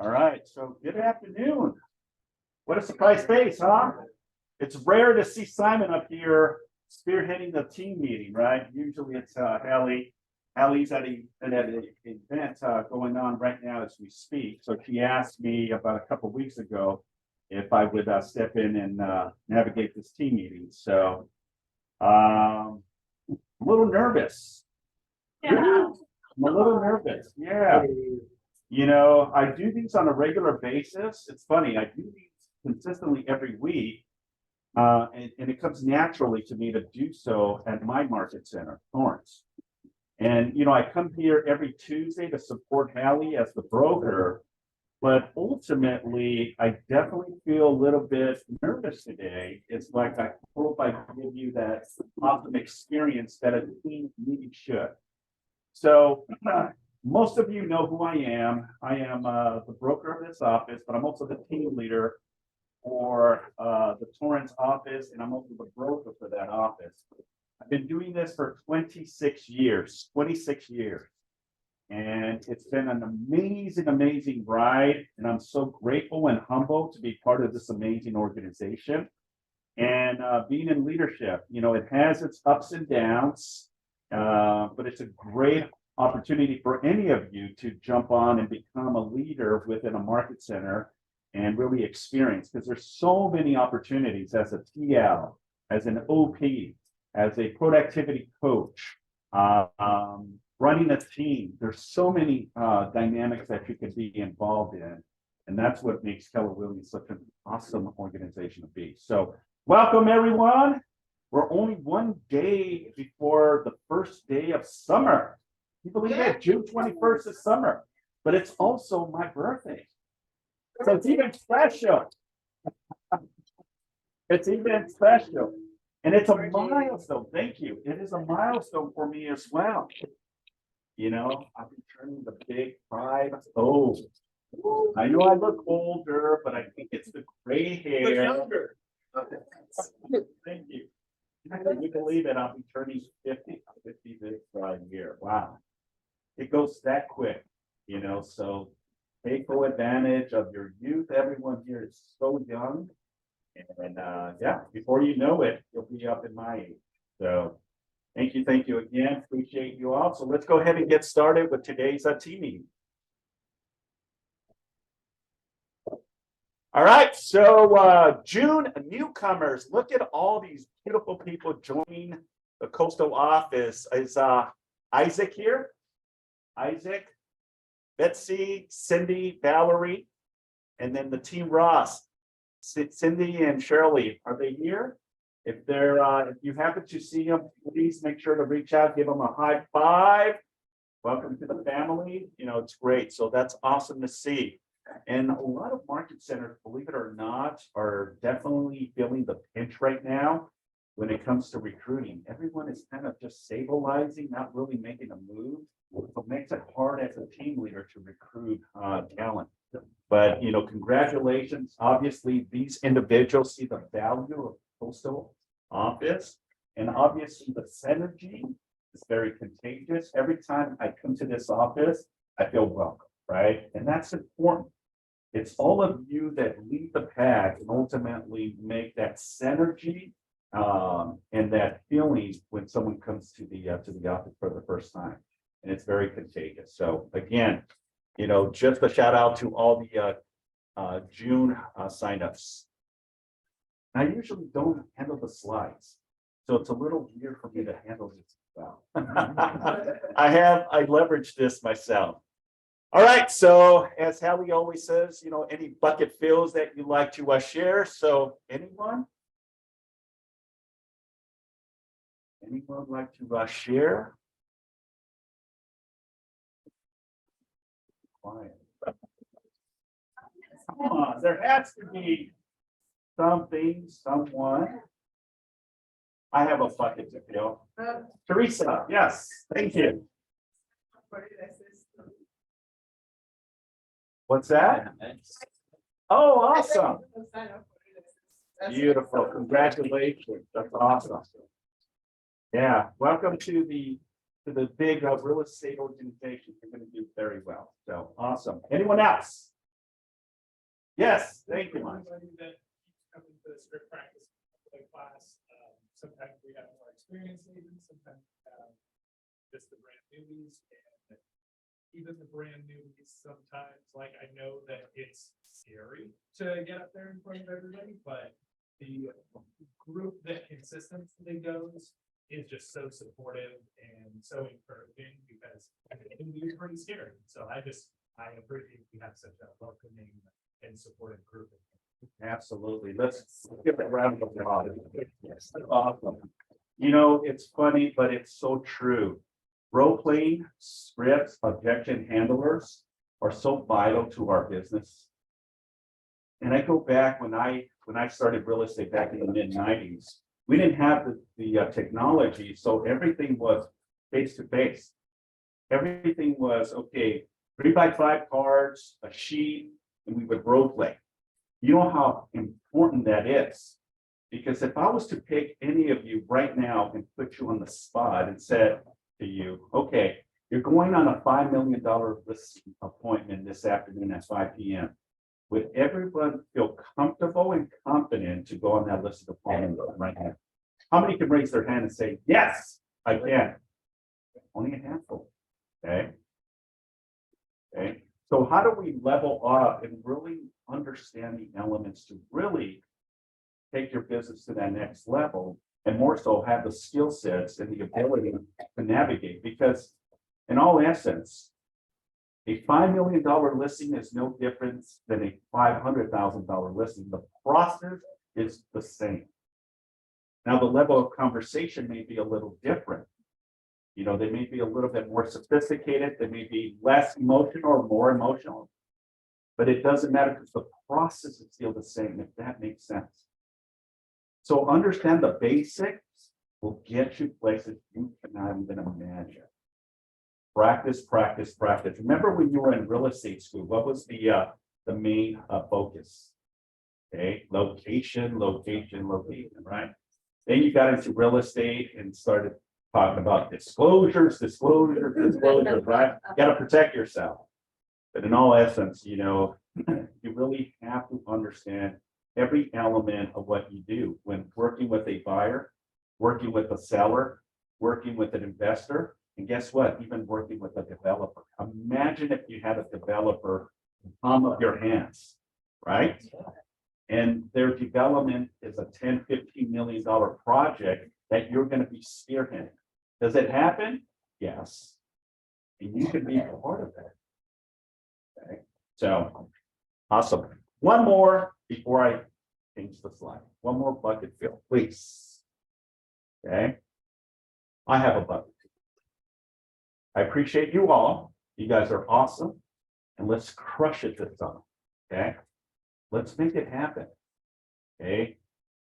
All right, so good afternoon. What a surprise face, huh? It's rare to see Simon up here spearheading the team meeting, right? Usually it's Hallie. Hallie's at an event going on right now as we speak. So she asked me about a couple of weeks ago if I would step in and navigate this team meeting. So I'm a little nervous. Yeah. I'm a little nervous. Yeah. You know, I do these on a regular basis. It's funny, I do these consistently every week. And it comes naturally to me to do so at my market center, Torrance. And, you know, I come here every Tuesday to support Hallie as the broker, but ultimately, I definitely feel a little bit nervous today. It's like, I hope I give you that awesome experience that a team meeting should. So most of you know who I am. I am the broker of this office, but I'm also the team leader for the Torrance office, and I'm also the broker for that office. I've been doing this for 26 years, and it's been an amazing ride, and I'm so grateful and humble to be part of this amazing organization. And being in leadership, you know, it has its ups and downs, but it's a great opportunity for any of you to jump on and become a leader within a market center and really experience, because there's so many opportunities as a TL, as an OP, as a productivity coach, running a team. There's so many dynamics that you could be involved in. And that's what makes Keller Williams such an awesome organization to be. So welcome, everyone. We're only one day before the first day of summer. You believe it? June 21st is summer, but it's also my birthday. So it's even special. It's even special. And it's a milestone. Thank you. It is a milestone for me as well. You know, I'll be turning the big 5. Oh, I know I look older, but I think it's the gray hair. Younger. Thank you. Can you believe it? I'll be turning 50 this year. Wow. It goes that quick, you know, so take full advantage of your youth. Everyone here is so young. And yeah, before you know it, you'll be up in my age. So thank you again. Appreciate you all. So let's go ahead and get started with today's team meeting. All right, so June newcomers, look at all these beautiful people joining the coastal office. Is Isaac here? Isaac, Betsy, Cindy, Valerie, and then the team Ross. Cindy and Shirley, are they here? If they're, if you happen to see them, please make sure to reach out, give them a high five. Welcome to the family. You know, it's great. So that's awesome to see. And a lot of market centers, believe it or not, are definitely feeling the pinch right now when it comes to recruiting. Everyone is kind of just stabilizing, not really making a move. So it makes it hard as a team leader to recruit talent. But, you know, congratulations. Obviously, these individuals see the value of postal office, and obviously the synergy is very contagious. Every time I come to this office, I feel welcome, right? And that's important. It's all of you that lead the pack and ultimately make that synergy and that feeling when someone comes to the office for the first time. And it's very contagious. So again, you know, just a shout out to all the June signups. I usually don't handle the slides, so it's a little weird for me to handle this as well. I leverage this myself. All right, so as Hallie always says, you know, any bucket fills that you like to share. So anyone like to share? Quiet. Come on, there has to be something, someone. I have a bucket to fill. Teresa, yes, thank you. What's that? Oh, awesome. Beautiful. Congratulations. That's awesome. Yeah, welcome to the big real estate organization. You're going to do very well. So awesome. Anyone else? Yes, thank you, Mike. Anybody that keeps coming to the script practice class, sometimes we have more experienced agents, sometimes we have just the brand newbies, and even the brand newbies, sometimes, like, I know that it's scary to get up there in front of everybody, but the group that consistently goes is just so supportive and so encouraging, because it can be pretty scary. So I appreciate we have such a welcoming and supportive group. Absolutely. Let's give a round of applause. Yes, awesome. You know, it's funny, but it's so true. Role playing, scripts, objection handlers are so vital to our business. And I go back when I started real estate back in the mid-90s, we didn't have the technology, so everything was face to face. Everything was okay, 3x5 cards, a sheet, and we would role play. You know how important that is, because if I was to pick any of you right now and put you on the spot and said to you, okay, you're going on a $5 million listing appointment this afternoon at 5 p.m. Would everyone feel comfortable and confident to go on that listed appointment right now? How many can raise their hand and say, yes, I can? Only a handful. Okay. Okay. So how do we level up and really understand the elements to really take your business to that next level, and more so have the skill sets and the ability to navigate? Because in all essence, a $5 million listing is no different than a $500,000 listing. The process is the same. Now, the level of conversation may be a little different. You know, they may be a little bit more sophisticated, they may be less emotional or more emotional, but it doesn't matter because the process is still the same, if that makes sense. So understand the basics will get you places you cannot even imagine. Practice, practice, practice. Remember when you were in real estate school, what was the main focus? Okay, location, location, location, right? Then you got into real estate and started talking about disclosures, right? You got to protect yourself. But in all essence, you know, you really have to understand every element of what you do when working with a buyer, working with a seller, working with an investor, and guess what? Even working with a developer. Imagine if you had a developer in the palm of your hands, right? And their development is a $10–15 million project that you're going to be spearheading. Does it happen? Yes. And you can be a part of that. Okay. So awesome. One more before I change the slide. One more bucket fill, please. Okay. I have a bucket. I appreciate you all. You guys are awesome. And let's crush it this summer. Okay. Let's make it happen. Okay.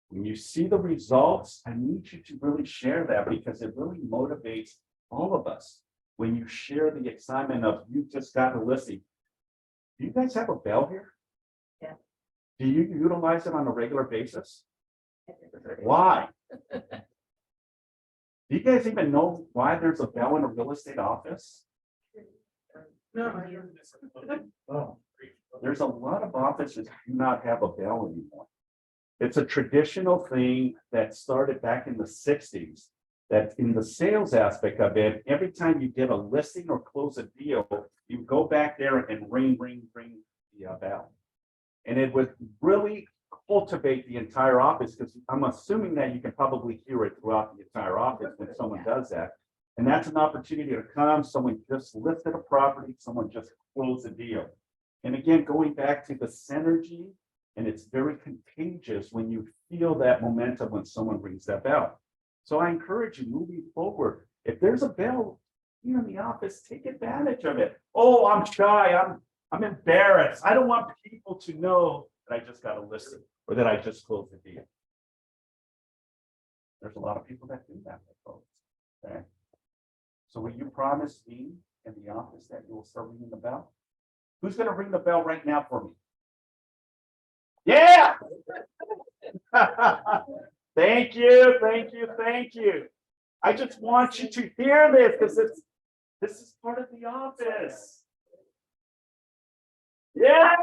When you see the results, I need you to really share that, because it really motivates all of us. When you share the excitement of you just got a listing. Do you guys have a bell here? Yeah. Do you utilize it on a regular basis? Why? Do you guys even know why there's a bell in a real estate office? No, I heard this. Oh, there's a lot of offices that do not have a bell anymore. It's a traditional thing that started back in the 60s, that in the sales aspect of it, every time you get a listing or close a deal, you go back there and ring the bell. And it would really cultivate the entire office, because I'm assuming that you can probably hear it throughout the entire office when someone does that. And that's an opportunity to come, someone just listed a property, someone just closed a deal. And again, going back to the synergy, and it's very contagious when you feel that momentum when someone rings that bell. So I encourage you moving forward. If there's a bell here in the office, take advantage of it. Oh, I'm shy. I'm embarrassed. I don't want people to know that I just got a listing or that I just closed the deal. There's a lot of people that do that, folks. Okay. So will you promise me in the office that you will start ringing the bell? Who's going to ring the bell right now for me? Yeah. Thank you. I just want you to hear this, because this is part of the office. Yeah.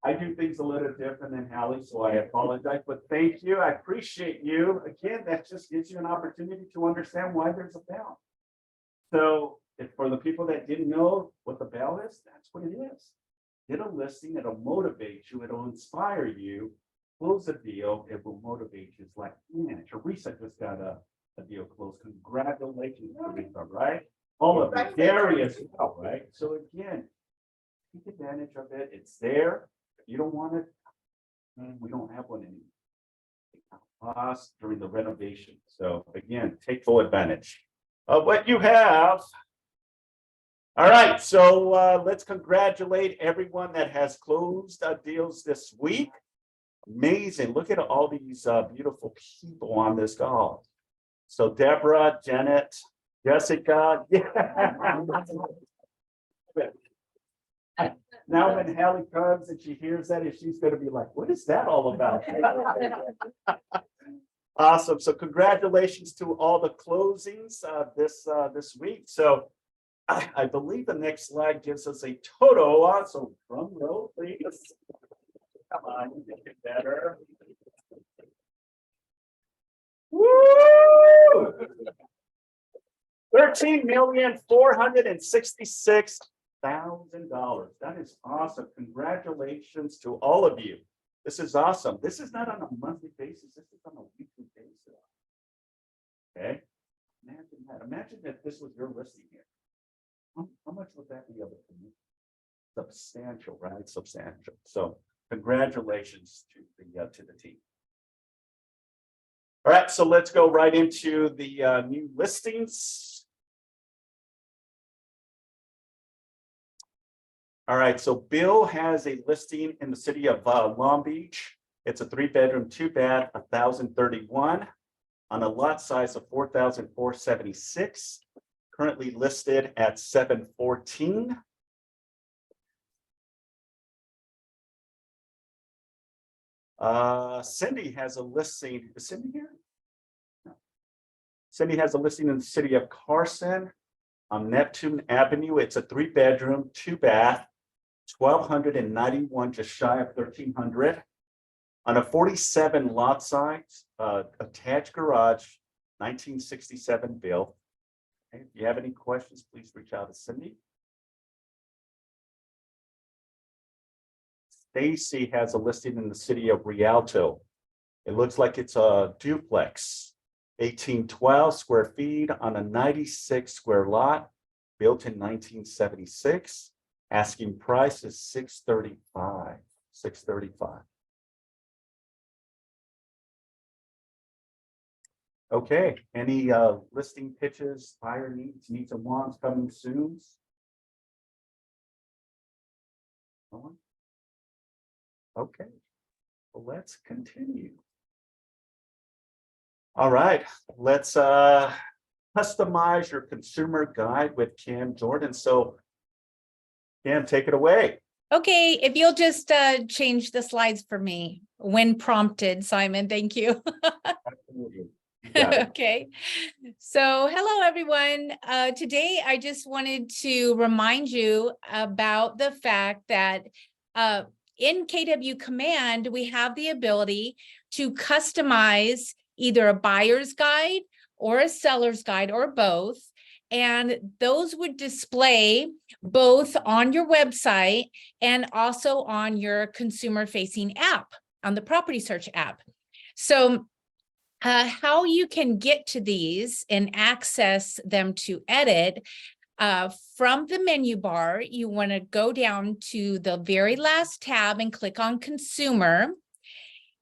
I do things a little different than Hallie, so I apologize, but thank you. I appreciate you. Again, that just gives you an opportunity to understand why there's a bell. So if for the people that didn't know what the bell is, that's what it is. Get a listing, it'll motivate you, it'll inspire you. Close a deal, it will motivate you. It's like, man, Teresa just got a deal closed. Congratulations, Teresa, right? All of it, Darius, right? So again, take advantage of it. It's there. If you don't want it, we don't have one anymore. It costs during the renovation. So again, take full advantage of what you have. All right, so let's congratulate everyone that has closed deals this week. Amazing. Look at all these beautiful people on this call. So Deborah, Janet, Jessica. Yeah. Now when Hallie comes and she hears that, she's going to be like, what is that all about? Awesome. So congratulations to all the closings this week. So I believe the next slide gives us a total. So drum roll, please. Come on, you make it better. Woo! $13,466,000. That is awesome. Congratulations to all of you. This is awesome. This is not on a monthly basis. This is on a weekly basis. Okay. Imagine that. Imagine that this was your listing here. How much would that be of a commission? Substantial, right? Substantial. So congratulations to the team. All right, so let's go right into the new listings. All right, so Bill has a listing in the city of Long Beach. It's a 3-bedroom, 2-bath, 1,031 on a lot size of 4,476. Currently listed at 714. Cindy has a listing. Is Cindy here? No. Cindy has a listing in the city of Carson on Neptune Avenue. It's a 3-bedroom, 2-bath, 1,291, just shy of 1,300. On a 47 lot size, attached garage, 1967 built. Okay, if you have any questions, please reach out to Cindy. Stacy has a listing in the city of Rialto. It looks like it's a duplex, 1812 square feet on a 96 square lot, built in 1976. Asking price is $635. $635. Okay, any listing pitches, buyer needs and wants coming soon? Okay, well, let's continue. All right, let's customize your consumer guide with Cam Jordan. So Cam, take it away. Okay, if you'll just change the slides for me when prompted, Simon, thank you. Absolutely. You got it. Okay, so hello everyone. Today I just wanted to remind you about the fact that in KW Command, we have the ability to customize either a buyer's guide or a seller's guide or both. And those would display both on your website and also on your consumer-facing app, on the property search app. So how you can get to these and access them to edit, from the menu bar, you want to go down to the very last tab and click on Consumer.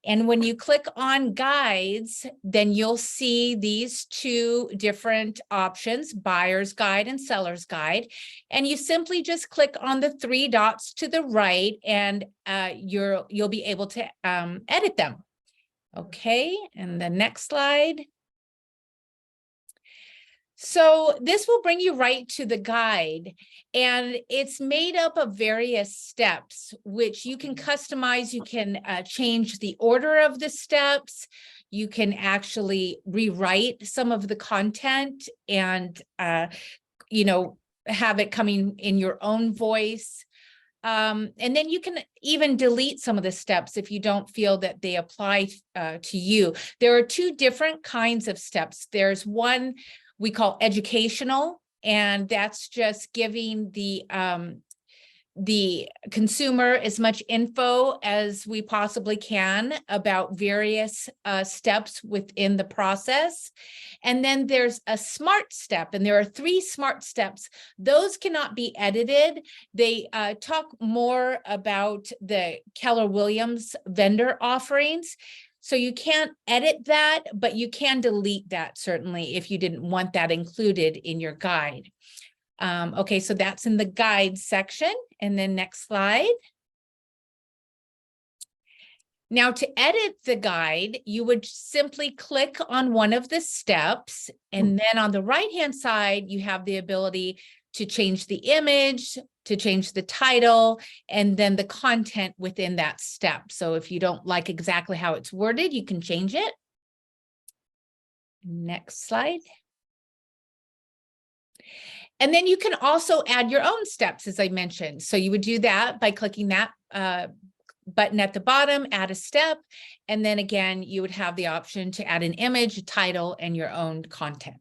And when you click on Guides, then you'll see these two different options, Buyer's Guide and Seller's Guide. And you simply just click on the 3 dots to the right and you'll be able to edit them. Okay, and the next slide. So this will bring you right to the guide, and it's made up of various steps, which you can customize. You can change the order of the steps. You can actually rewrite some of the content and have it coming in your own voice. And then you can even delete some of the steps if you don't feel that they apply to you. There are two different kinds of steps. There's one we call educational, and that's just giving the consumer as much info as we possibly can about various steps within the process. And then there's a smart step, and there are 3 smart steps. Those cannot be edited. They talk more about the Keller Williams vendor offerings. So you can't edit that, but you can delete that certainly if you didn't want that included in your guide. Okay, so that's in the guide section. And then next slide. Now to edit the guide, you would simply click on one of the steps. And then on the right-hand side, you have the ability to change the image, to change the title, and then the content within that step. So if you don't like exactly how it's worded, you can change it. Next slide. And then you can also add your own steps, as I mentioned. So you would do that by clicking that button at the bottom, add a step. And then again, you would have the option to add an image, a title, and your own content.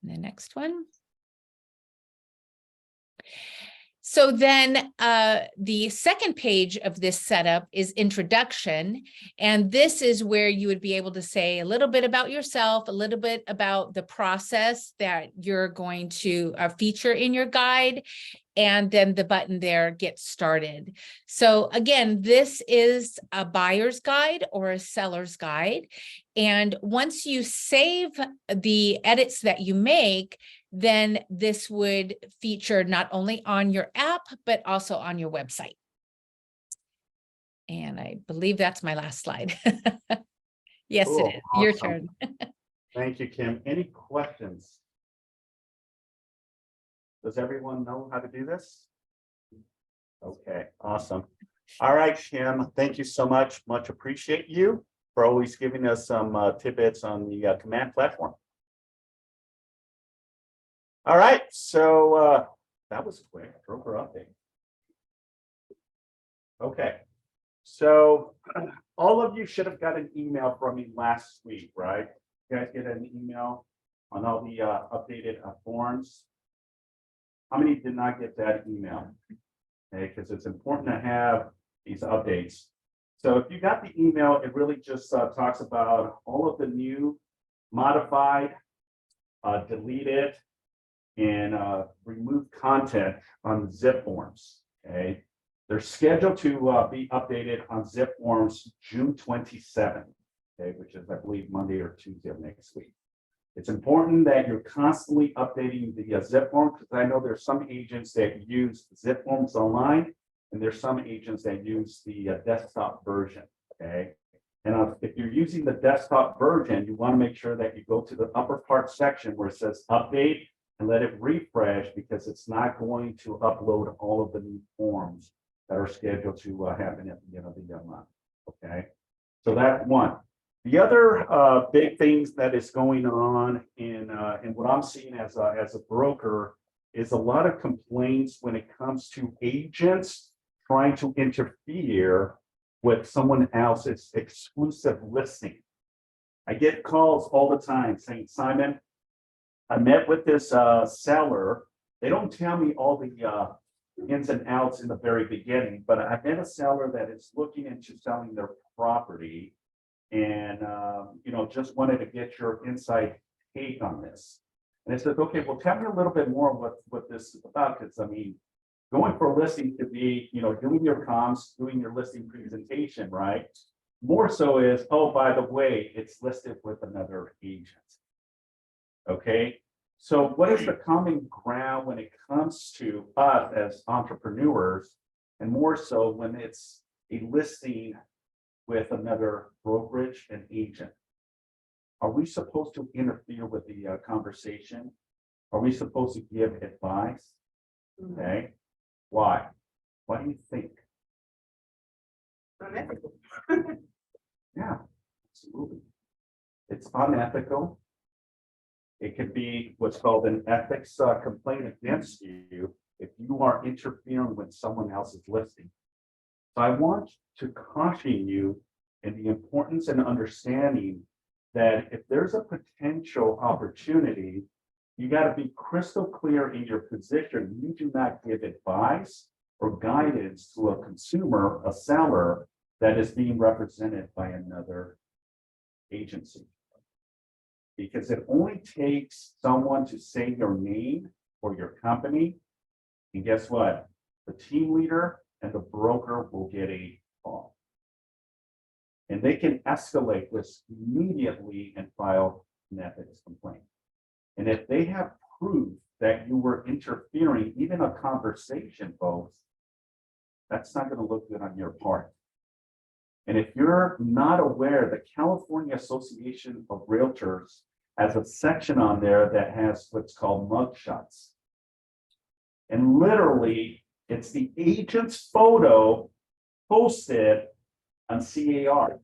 And the next one. So then the second page of this setup is introduction. And this is where you would be able to say a little bit about yourself, a little bit about the process that you're going to feature in your guide. And then the button there, get started. So again, this is a buyer's guide or a seller's guide. And once you save the edits that you make, then this would feature not only on your app, but also on your website. And I believe that's my last slide. Yes, Cool. it is. Your Awesome. turn. Thank you, Kim. Any questions? Does everyone know how to do this? Okay, awesome. All right, Kim, thank you so much. Much appreciate you for always giving us some tidbits on the command platform. All right, so that was quick. Broker update. Okay, so all of you should have got an email from me last week, right? You guys get an email on all the updated forms. How many did not get that email? Okay, because it's important to have these updates. So if you got the email, it really just talks about all of the new, modified, deleted, and remove content on zip forms. Okay, they're scheduled to be updated on zip forms June 27th, okay, which is I believe Monday or Tuesday of next week. It's important that you're constantly updating the zip form, because I know there's some agents that use zip forms online, and there's some agents that use the desktop version. Okay, and if you're using the desktop version, you want to make sure that you go to the upper part section where it says update and let it refresh, because it's not going to upload all of the new forms that are scheduled to happen at the end of the month. Okay, so that's one. The other big things that is going on in what I'm seeing as a broker is a lot of complaints when it comes to agents trying to interfere with someone else's exclusive listing. I get calls all the time saying, Simon, I met with this seller. They don't tell me all the ins and outs in the very beginning, but I met a seller that is looking into selling their property, and just wanted to get your inside take on this. And I said, okay, well, tell me a little bit more what this is about, because I mean, going for a listing could be, doing your comms, doing your listing presentation, right? More so is, oh, by the way, it's listed with another agent. Okay, so what is the common ground when it comes to us as entrepreneurs, and more so when it's a listing with another brokerage and agent? Are we supposed to interfere with the conversation? Are we supposed to give advice? Okay, why? What do you think? Unethical. Yeah, absolutely. It's unethical. It could be what's called an ethics complaint against you if you are interfering with someone else's listing. So I want to caution you in the importance and understanding that if there's a potential opportunity, you got to be crystal clear in your position. You do not give advice or guidance to a consumer, a seller that is being represented by another agency. Because it only takes someone to say your name or your company, and guess what? The team leader and the broker will get a call. And they can escalate this immediately and file an ethics complaint. And if they have proof that you were interfering, even a conversation, folks, that's not going to look good on your part. And if you're not aware, the California Association of Realtors has a section on there that has what's called mugshots. And literally, it's the agent's photo posted on CAR.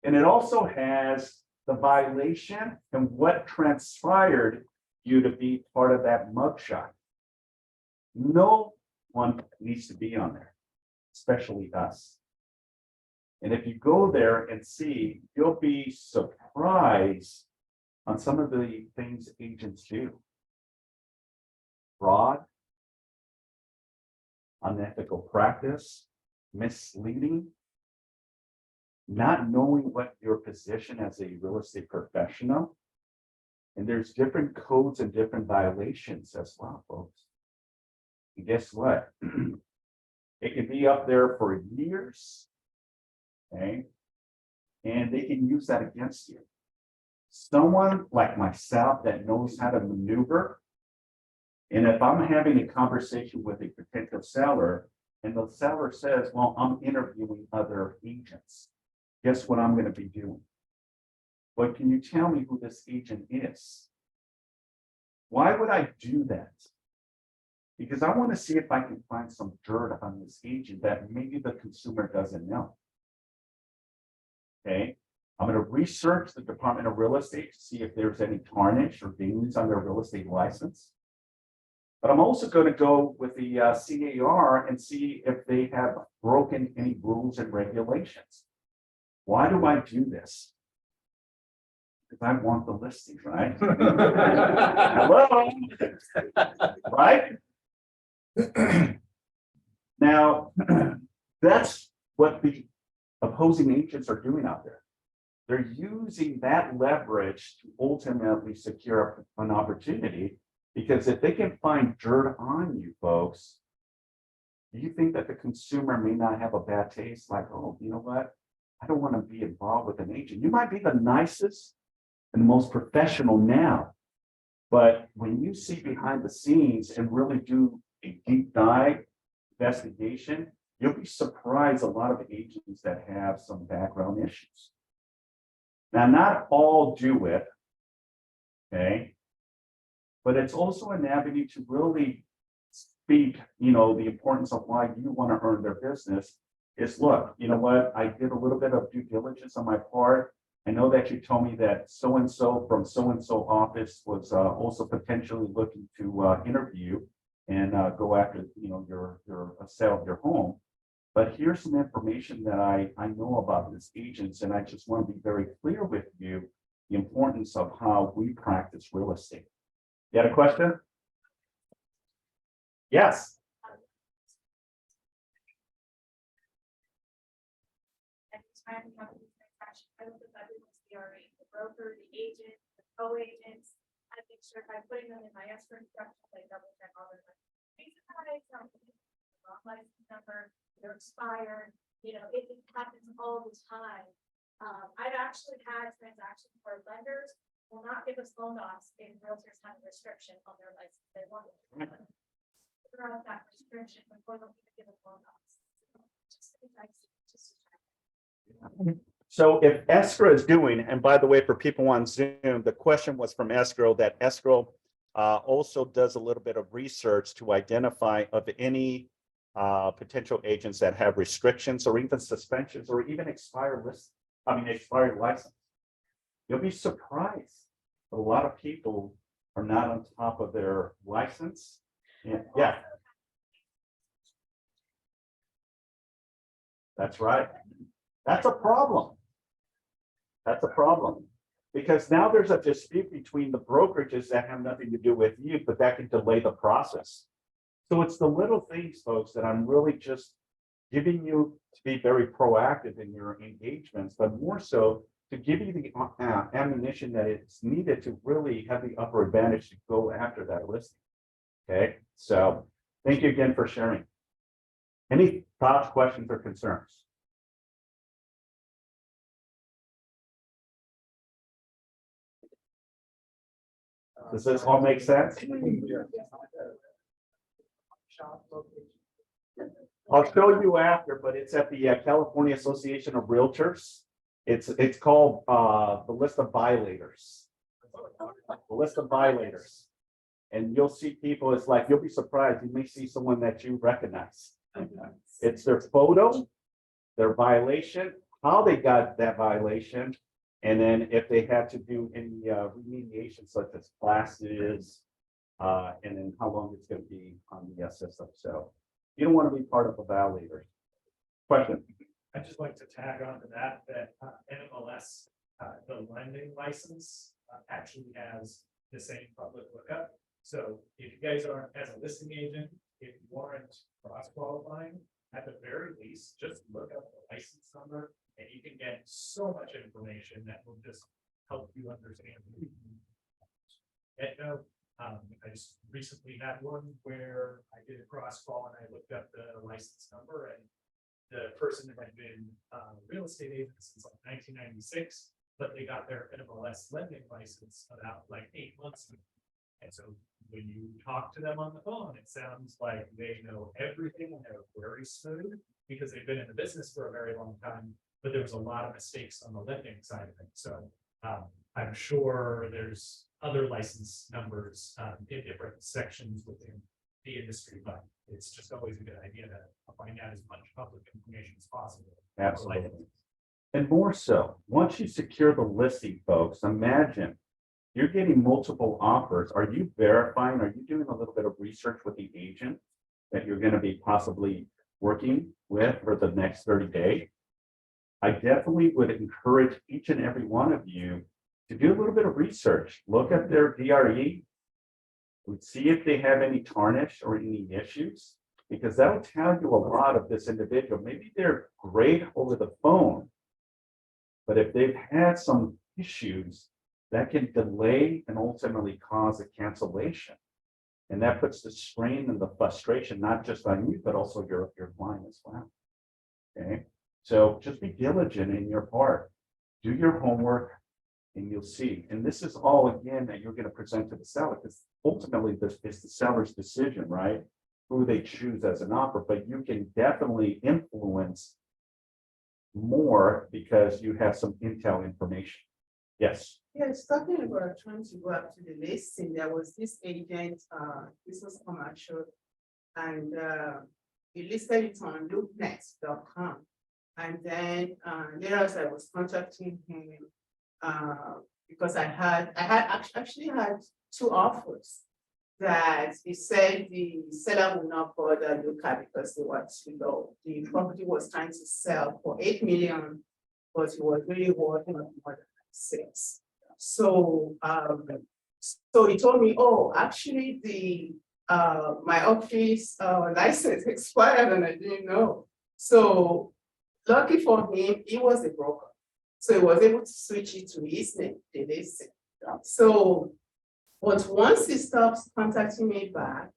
And it also has the violation and what transpired you to be part of that mugshot. No one needs to be on there, especially us. And if you go there and see, you'll be surprised on some of the things agents do. Fraud, unethical practice, misleading, not knowing what your position as a real estate professional. And there's different codes and different violations as well, folks. And guess what? It can be up there for years. Okay. And they can use that against you. Someone like myself that knows how to maneuver. And if I'm having a conversation with a potential seller and the seller says, well, I'm interviewing other agents, guess what I'm going to be doing? But can you tell me who this agent is? Why would I do that? Because I want to see if I can find some dirt on this agent that maybe the consumer doesn't know. Okay, I'm going to research the Department of Real Estate to see if there's any tarnish or dings on their real estate license. But I'm also going to go with the CAR and see if they have broken any rules and regulations. Why do I do this? Because I want the listing, right? Hello, right? Now, that's what the opposing agents are doing out there. They're using that leverage to ultimately secure an opportunity, because if they can find dirt on you, folks, do you think that the consumer may not have a bad taste? Like, oh, you know what? I don't want to be involved with an agent. You might be the nicest and most professional now, but when you see behind the scenes and really do a deep dive investigation, you'll be surprised a lot of agents that have some background issues. Now, not all do it, okay? But it's also an avenue to really speak, the importance of why you want to earn their business is, look, you know what? I did a little bit of due diligence on my part. I know that you told me that so-and-so from so-and-so office was also potentially looking to interview and go after, your sale of your home. But here's some information that I know about this agents, and I just want to be very clear with you the importance of how we practice real estate. You had a question? Yes. Anytime you have a transaction, I look at everyone's CRA, the broker, the agent, the co-agents. I make sure if I'm putting them in my escrow instructions, I double check all their license number, they're expired, it happens all the time. I've actually had transactions where lenders will not give us loan docs if realtors have a restriction on their license. They want to figure out that restriction before they'll even give us loan docs. So if escrow is doing, and by the way, for people on Zoom, the question was from escrow, that escrow also does a little bit of research to identify of any potential agents that have restrictions or even suspensions or even expired license. You'll be surprised but a lot of people are not on top of their license. Yeah. That's right. That's a problem. That's a problem. Because now there's a dispute between the brokerages that have nothing to do with you, but that can delay the process. So it's the little things, folks, that I'm really just giving you to be very proactive in your engagements, but more so to give you the ammunition that it's needed to really have the upper advantage to go after that listing. Okay, so thank you again for sharing. Any thoughts, questions, or concerns? Does this all make sense? I'll show you after, but it's at the California Association of Realtors. It's called the list of violators. The list of violators. And you'll see people, it's like, you'll be surprised. You may see someone that you recognize. It's their photo, their violation, how they got that violation, and then if they had to do any remediation such as classes, and then how long it's going to be on the system. So you don't want to be part of a violator. Question. I'd just like to tag on to that NMLS, the lending license actually has the same public lookup. So if you guys aren't, as a listing agent, if you aren't cross qualifying, at the very least, just look up the license number and you can get so much information that will just help you understand. And I just recently had one where I did a cross call and I looked up the license number, and the person had been a real estate agent since like 1996, but they got their NMLS lending license about like 8 months ago. And so when you talk to them on the phone, it sounds like they know everything and they're very smooth because they've been in the business for a very long time, but there was a lot of mistakes on the lending side of it. So I'm sure there's other license numbers in different sections within the industry, but it's just always a good idea to find out as much public information as possible. Absolutely. And more so, once you secure the listing, folks, imagine you're getting multiple offers. Are you verifying? Are you doing a little bit of research with the agent that you're going to be possibly working with for the next 30 days? I definitely would encourage each and every one of you to do a little bit of research. Look at their DRE, see if they have any tarnish or any issues, because that'll tell you a lot of this individual. Maybe they're great over the phone, but if they've had some issues, that can delay and ultimately cause a cancellation. And that puts the strain and the frustration, not just on you, but also your client as well. Okay. So just be diligent in your part. Do your homework and you'll see. And this is all, again, that you're going to present to the seller, because ultimately this is the seller's decision, right? Who they choose as an offer, but you can definitely influence more because you have some intel information. Yes. Yes, talking about trying to go up to the listing, there was this agent, this was commercial, and he listed it on loopnet.com. And then later as I was contacting him, because I actually had 2 offers that he said the seller would not bother look at because they were too low. The property was trying to sell for 8 million, but he was really working on more than 6. So so he told me, oh, actually the my office license expired and I didn't know. So lucky for him, he was a broker. So he was able to switch it to his name, the listing. So, but once he stops contacting me back,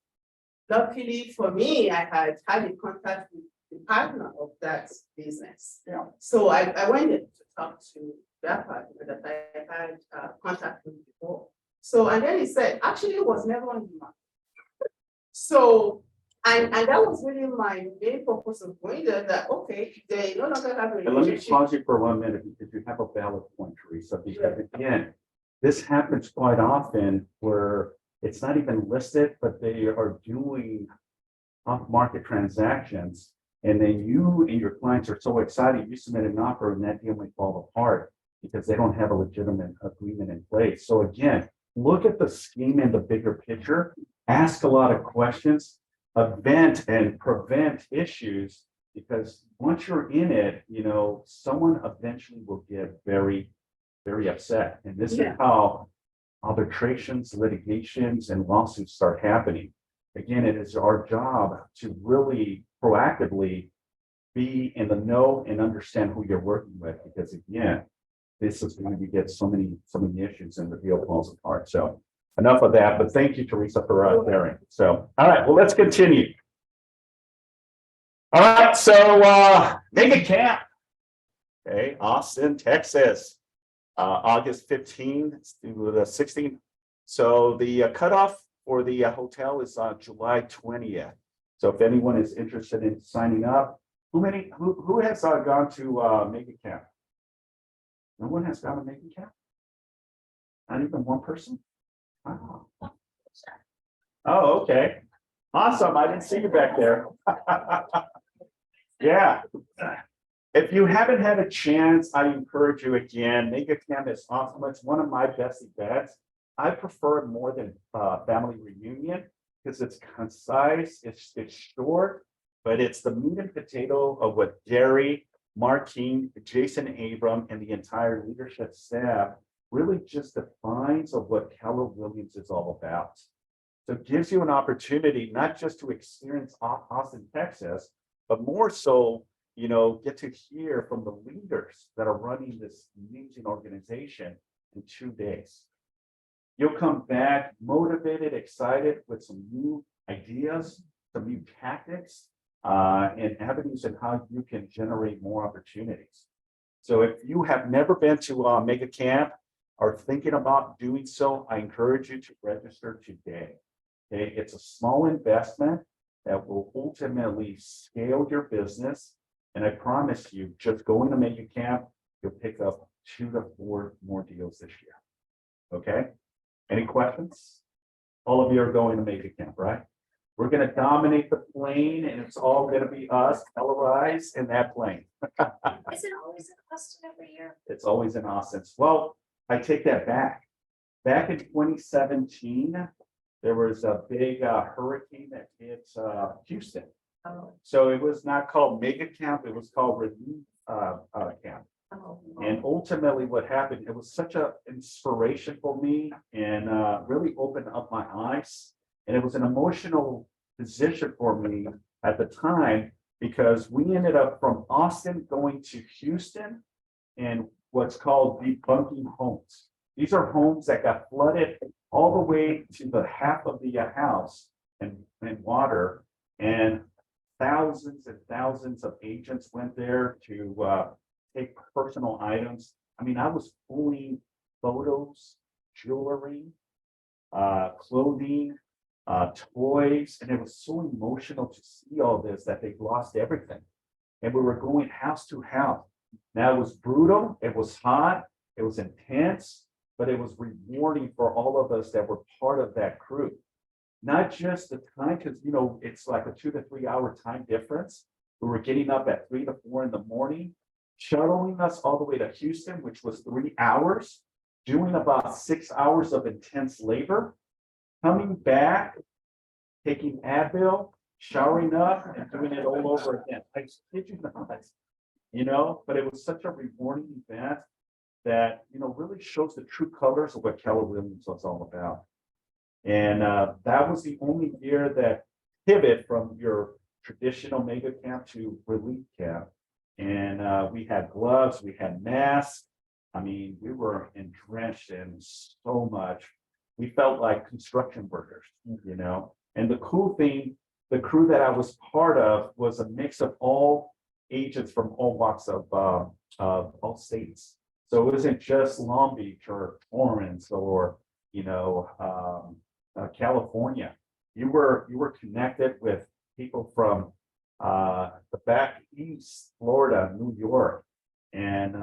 luckily for me, I had a contact with the partner of that business. Yeah. So I went in to talk to that partner that I had contact with before. So, and then he said, actually, it was never on the market. So, and that was really my main purpose of going there, that, okay, they no longer have a And let me relationship. pause you for 1 minute because you have a valid point, Teresa, because again, this happens quite often where it's not even listed, but they are doing off-market transactions. And then you and your clients are so excited, you submit an offer and that deal might fall apart because they don't have a legitimate agreement in place. So again, look at the scheme and the bigger picture, ask a lot of questions, event and prevent issues, because once you're in it, someone eventually will get very, very upset. And this is how arbitrations, litigations, and lawsuits start happening. Again, it is our job to really proactively be in the know and understand who you're working with, because again, this is going to get so many issues and the deal falls apart. So enough of that, but thank you, Teresa, for sharing. So, all right, well, let's continue. All right, so mega camp. Okay, Austin, Texas, August 15th through the 16th. So the cutoff for the hotel is on July 20th. So if anyone is interested in signing up, who has gone to mega camp? No one has gone to mega camp? Not even one person? Wow. Oh, okay. Awesome. I didn't see you back there. Yeah. If you haven't had a chance, I encourage you again. Mega Camp is awesome. It's one of my best events. I prefer it more than family reunion because it's concise, it's short, but it's the meat and potato of what Gary, Martine, Jason Abram, and the entire leadership staff really just defines of what Keller Williams is all about. So it gives you an opportunity not just to experience Austin, Texas, but more so, get to hear from the leaders that are running this amazing organization in 2 days. You'll come back motivated, excited with some new ideas, some new tactics, and avenues in how you can generate more opportunities. So if you have never been to Mega Camp or thinking about doing so, I encourage you to register today. Okay, it's a small investment that will ultimately scale your business. And I promise you, just going to Mega Camp, you'll pick up 2 to 4 more deals this year. Okay, any questions? All of you are going to Mega Camp, right? We're going to dominate the plane, and it's all going to be us, Cazares, in that plane. Is it always in Austin every year? It's always in Austin. Well, I take that back. Back in 2017, there was a big hurricane that hit Houston. Oh. So it was not called Mega Camp, it was called Relief Camp. Oh. And ultimately what happened, it was such an inspiration for me and really opened up my eyes. And it was an emotional position for me at the time because we ended up from Austin going to Houston and what's called debunking homes. These are homes that got flooded all the way to the half of the house and water, and thousands and thousands of agents went there to take personal items. I mean, I was pulling photos, jewelry, clothing, toys, and it was so emotional to see all this that they lost everything. And we were going house to house. Now it was brutal, it was hot, it was intense, but it was rewarding for all of us that were part of that crew. Not just the time, because it's like a 2 to 3 hour time difference. We were getting up at 3 to 4 in the morning, shuttling us all the way to Houston, which was 3 hours, doing about 6 hours of intense labor, coming back, taking Advil, showering up, and doing it all over again. I kid you not, but it was such a rewarding event that, really shows the true colors of what Keller Williams was all about. And that was the only year that pivot from your traditional Mega Camp to Relief Camp. And we had gloves, we had masks. I mean, we were drenched in so much. We felt like construction workers, And the cool thing, the crew that I was part of was a mix of all agents from all walks of all states. So it wasn't just Long Beach or Torrance or California. You were connected with people from the back east, Florida, New York, and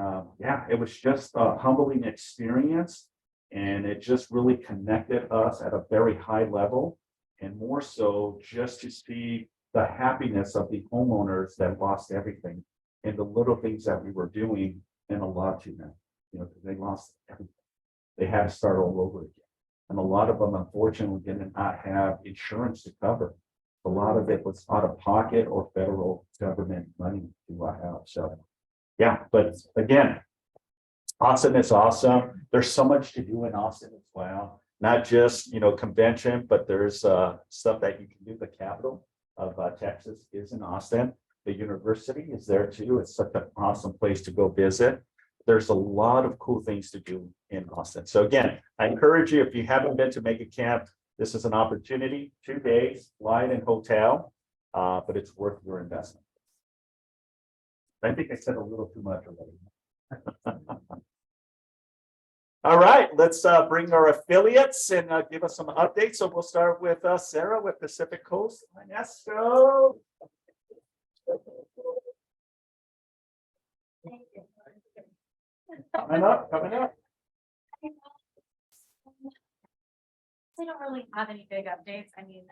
it was just a humbling experience, and it just really connected us at a very high level, and more so just to see the happiness of the homeowners that lost everything and the little things that we were doing and a lot to them. you know, because they lost everything. They had to start all over again. And a lot of them unfortunately did not have insurance to cover. A lot of it was out of pocket or federal government money to have. So, yeah, but again, Austin is awesome. There's so much to do in Austin as well. Not just, you know, convention, but there's stuff that you can do. The capital of Texas is in Austin. The university is there too. It's such an awesome place to go visit. There's a lot of cool things to do in Austin. So again, I encourage you, if you haven't been to Mega Camp, this is an opportunity, 2 days, flight and hotel, but it's worth your investment. I think I said a little too much already. All right, let's bring our affiliates and give us some updates. So we'll start with Sarah with Pacific Coast. Let's go. Coming up. I don't really have any big updates. I mean,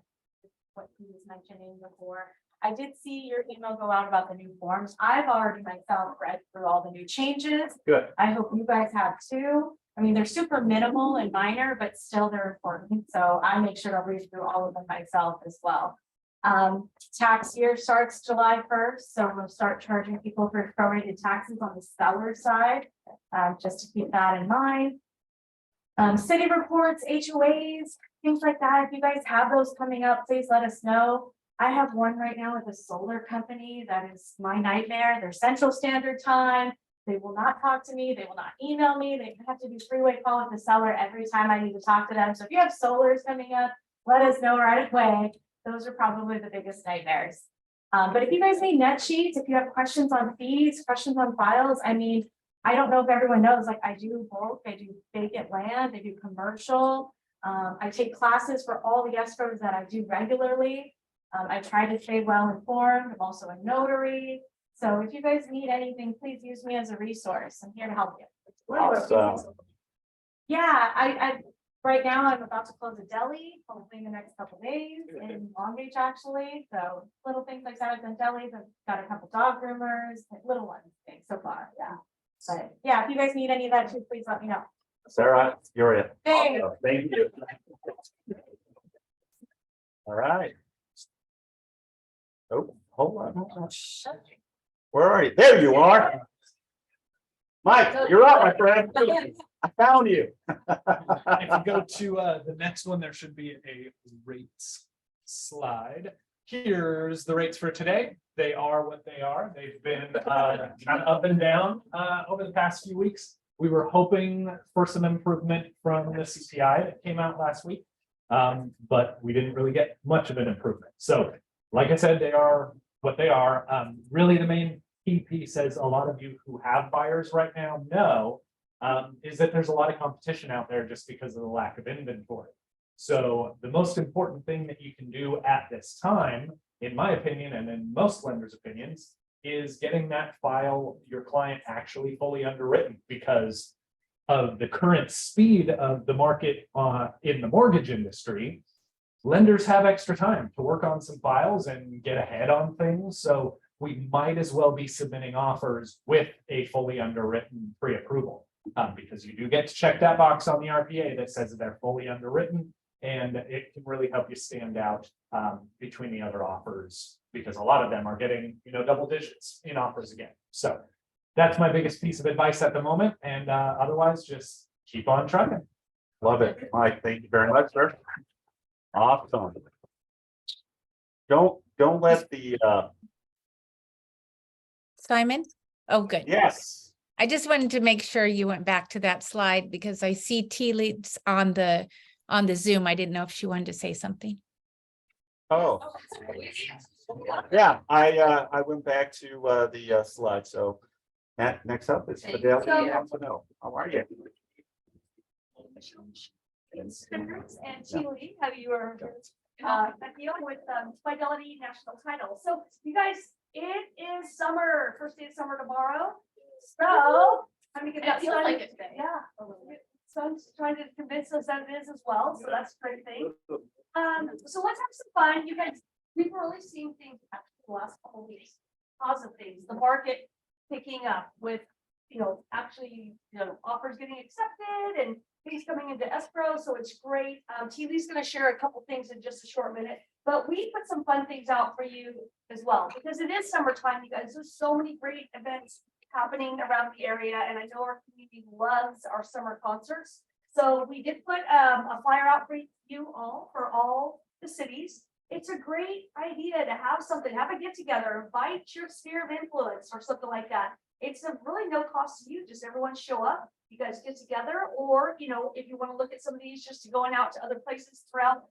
what he was mentioning before. I did see your email go out about the new forms. I've already myself read through all the new changes. Good. I hope you guys have too. I mean, they're super minimal and minor, but still they're important. So I make sure to read through all of them myself as well. Tax year starts July 1st, so we'll start charging people for prorated taxes on the seller side, just to keep that in mind. City reports, HOAs, things like that. If you guys have those coming up, please let us know. I have one right now with a solar company that is my nightmare. They're Central Standard Time. They will not talk to me. They will not email me. They have to do three-way call with the seller every time I need to talk to them. So if you have solars coming up, let us know right away. Those are probably the biggest nightmares. But if you guys need net sheets, if you have questions on fees, questions on files, I mean, I don't know if everyone knows, like I do bulk, I do vacant land, I do commercial. I take classes for all the escrows that I do regularly. I try to stay well informed. I'm also a notary. So if you guys need anything, please use me as a resource. I'm here to help you. Awesome. Yeah, right now I'm about to close a deli, hopefully in the next couple of days in Long Beach, actually. So little things like that. I've done delis. I've got a couple dog groomers, like little ones things so far. Yeah. But yeah, if you guys need any of that too, please let me know. Sarah, you're it. Thanks. Thank you. All right. Oh, hold on. Where are you? There you are. Mike, you're up, my friend. I found you. If you go to the next one, there should be a rates slide. Here's the rates for today. They are what they are. They've been kind of up and down over the past few weeks. We were hoping for some improvement from the CPI that came out last week, but we didn't really get much of an improvement. So, like I said, they are what they are. Really, the main key piece, as a lot of you who have buyers right now know, is that there's a lot of competition out there just because of the lack of inventory. So the most important thing that you can do at this time, in my opinion, and in most lenders' opinions, is getting that file, your client actually fully underwritten, because of the current speed of the market in the mortgage industry. Lenders have extra time to work on some files and get ahead on things. So we might as well be submitting offers with a fully underwritten pre-approval, because you do get to check that box on the RPA that says that they're fully underwritten, and it can really help you stand out between the other offers, because a lot of them are getting, double digits in offers again. So that's my biggest piece of advice at the moment. And otherwise, just keep on trucking. Love it. Mike, thank you very much, sir. Awesome. Don't let the Simon? Oh, good. yes. I just wanted to make sure you went back to that slide because I see tea leaves on the Zoom. I didn't know if she wanted to say something. Oh, yeah, I went back to the slide. So next up is Fidel. How are you? And Chile, how you are dealing with Fidelity National Title. So you guys, it is summer, first day of summer tomorrow. So I'm gonna get that feels sun. like it today. Yeah. Sun's trying to convince us that it is as well. So that's a great thing. So let's have some fun. You guys, we've really seen things after the last couple of weeks, positive things, the market picking up with actually, offers getting accepted and things coming into escrow, so it's great. T Lee's gonna share a couple things in just a short minute, but we put some fun things out for you as well, because it is summertime, you guys. There's so many great events happening around the area, and I know our community loves our summer concerts. So we did put a flyer out for you all, for all the cities. It's a great idea to have something, have a get together, invite your sphere of influence or something like that. It's a really no cost to you, just everyone show up, you guys get together, or, if you want to look at some of these, just going out to other places throughout,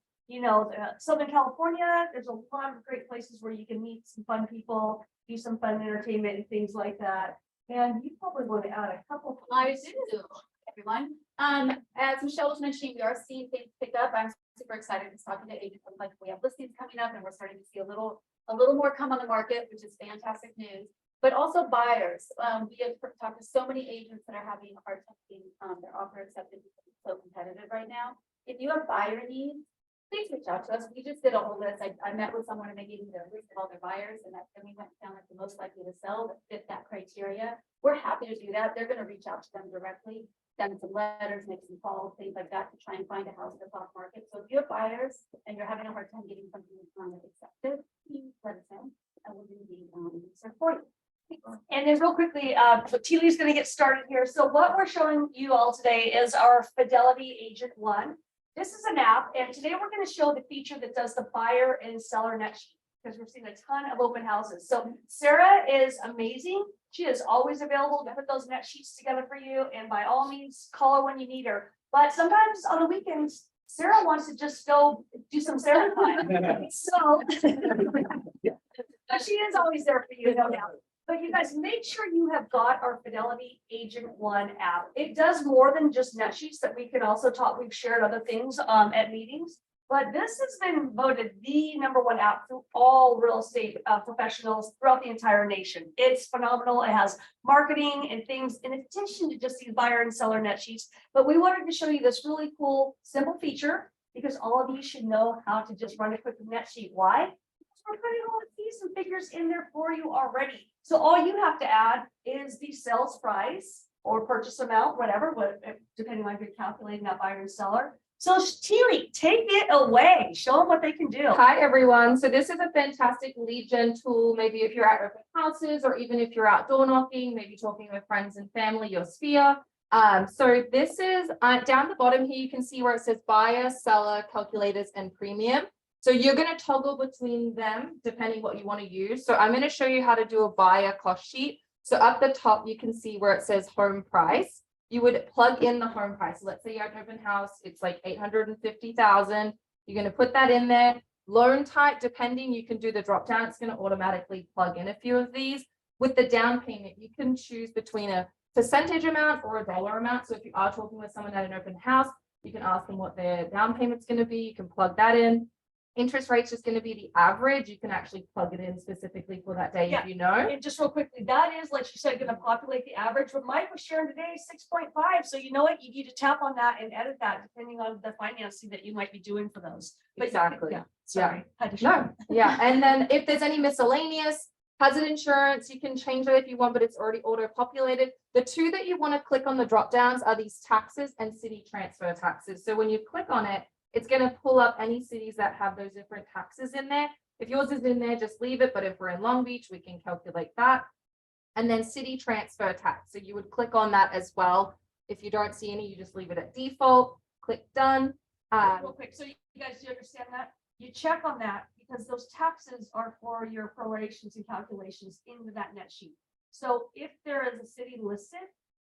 Southern California, there's a lot of great places where you can meet some fun people, do some fun entertainment and things like that. And you probably want to add a couple. I do, everyone. As Michelle was mentioning, we are seeing things pick up. I'm super excited to talking to agents. Like, we have listings coming up and we're starting to see a little more come on the market, which is fantastic news. But also buyers. We have talked to so many agents that are having a hard time getting their offer accepted because it's so competitive right now. If you have buyer needs, please reach out to us. We just did a whole list. I met with someone and they gave me the list of all their buyers, and then we went down like the most likely to sell that fit that criteria. We're happy to do that. They're going to reach out to them directly, send some letters, make some calls, things like that, to try and find a house that's off market. So if you have buyers and you're having a hard time getting something accepted, please let us know, and we'll do the research for you. And then real quickly, so T Lee's gonna get started here. So what we're showing you all today is our Fidelity Agent One. This is an app, and today we're going to show the feature that does the buyer and seller net sheet, because we're seeing a ton of open houses. So Sarah is amazing. She is always available to put those net sheets together for you. And by all means, call her when you need her. But sometimes on the weekends, Sarah wants to just go do some Sarah time. So she is always there for you, no doubt. But you guys, make sure you have got our Fidelity Agent One app. It does more than just net sheets that we can also talk. We've shared other things at meetings, but this has been voted the #1 app through all real estate professionals throughout the entire nation. It's phenomenal. It has marketing and things in addition to just these buyer and seller net sheets. But we wanted to show you this really cool, simple feature, because all of you should know how to just run a quick net sheet. Why? We're putting all the fees and figures in there for you already. So all you have to add is the sales price or purchase amount, whatever, depending on if you're calculating that buyer and seller. So Teely, take it away. Show them what they can do. Hi, everyone. So this is a fantastic lead gen tool. Maybe if you're at open houses, or even if you're out door knocking, maybe talking with friends and family, your sphere. So this is down the bottom here, you can see where it says buyer, seller, calculators, and premium. So you're going to toggle between them depending what you want to use. So I'm going to show you how to do a buyer cost sheet. So up the top, you can see where it says home price. You would plug in the home price. So let's say you're at an open house, it's like 850,000. You're going to put that in there. Loan type, depending, you can do the drop down. It's going to automatically plug in a few of these. With the down payment, you can choose between a percentage amount or a dollar amount. So if you are talking with someone at an open house, you can ask them what their down payment's going to be. You can plug that in. Interest rate's just going to be the average. You can actually plug it in specifically for that day, Yeah. if you know. And just real quickly, that is, like you said, going to populate the average. But Mike was sharing today 6.5. So you know what? You need to tap on that and edit that depending on the financing that you might be doing for those. But Exactly. Yeah. Sorry. Had to No, share. yeah. And then if there's any miscellaneous, hazard insurance, you can change it if you want, but it's already auto-populated. The two that you want to click on the drop downs are these taxes and city transfer taxes. So when you click on it, it's going to pull up any cities that have those different taxes in there. If yours is in there, just leave it. But if we're in Long Beach, we can calculate that. And then city transfer tax. So you would click on that as well. If you don't see any, you just leave it at default, click done. Real quick, so you guys, do you understand that? You check on that because those taxes are for your prorations and calculations into that net sheet. So if there is a city listed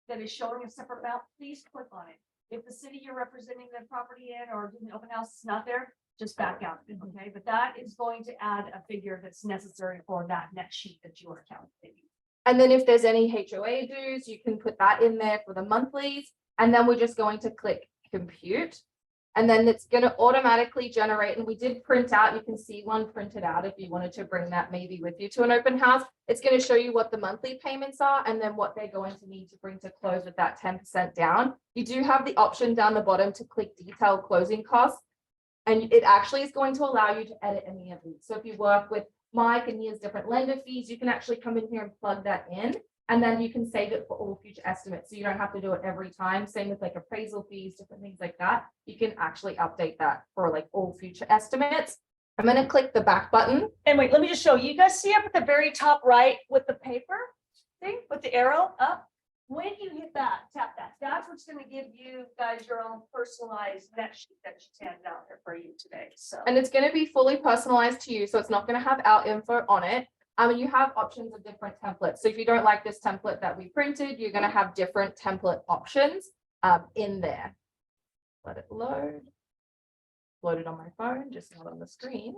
that is showing a separate amount, please click on it. If the city you're representing the property in or doing the open house is not there, just back out, okay? But that is going to add a figure that's necessary for that net sheet that you are calculating. And then if there's any HOA dues, you can put that in there for the monthlies. And then we're just going to click compute. And then it's going to automatically generate. And we did print out, you can see one printed out if you wanted to bring that maybe with you to an open house. It's going to show you what the monthly payments are and then what they're going to need to bring to close with that 10% down. You do have the option down the bottom to click detailed closing costs. And it actually is going to allow you to edit any of these. So if you work with Mike and he has different lender fees, you can actually come in here and plug that in. And then you can save it for all future estimates. So you don't have to do it every time. Same with like appraisal fees, different things like that. You can actually update that for like all future estimates. I'm going to click the back button. And wait, let me just show you. You guys see up at the very top right with the paper thing, with the arrow up? When you hit that, tap that, that's what's gonna give you guys your own personalized net sheet that you handed out there for you today, so. And it's going to be fully personalized to you. So it's not going to have our info on it. And you have options of different templates. So if you don't like this template that we printed, you're going to have different template options in there. Let it load. Loaded on my phone, just not on the screen.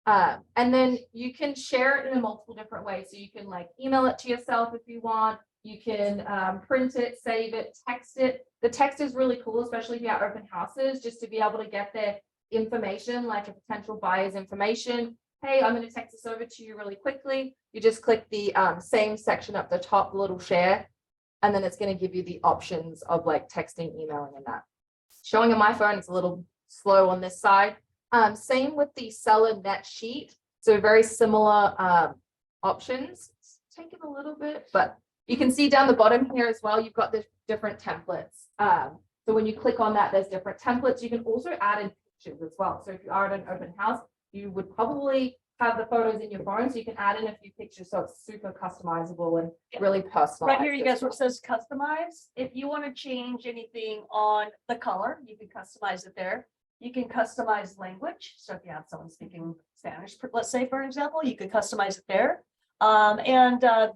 And then you can share it in multiple different ways. So you can like email it to yourself if you want. You can print it, save it, text it. The text is really cool, especially if you have open houses, just to be able to get their information, like a potential buyer's information. Hey, I'm going to text this over to you really quickly. You just click the same section up the top, the little share, and then it's going to give you the options of like texting, emailing, and that. Showing on my phone, it's a little slow on this side. Same with the seller net sheet. So very similar options. It's taken a little bit, but you can see down the bottom here as well, you've got the different templates. So when you click on that, there's different templates. You can also add in pictures as well. So if you are at an open house, you would probably have the photos in your phone, so you can add in a few pictures. So it's super customizable and really personalized. Right here, you guys, where it says customize, if you want to change anything on the color, you can customize it there. You can customize language. So if you have someone speaking Spanish, let's say, for example, you could customize it there.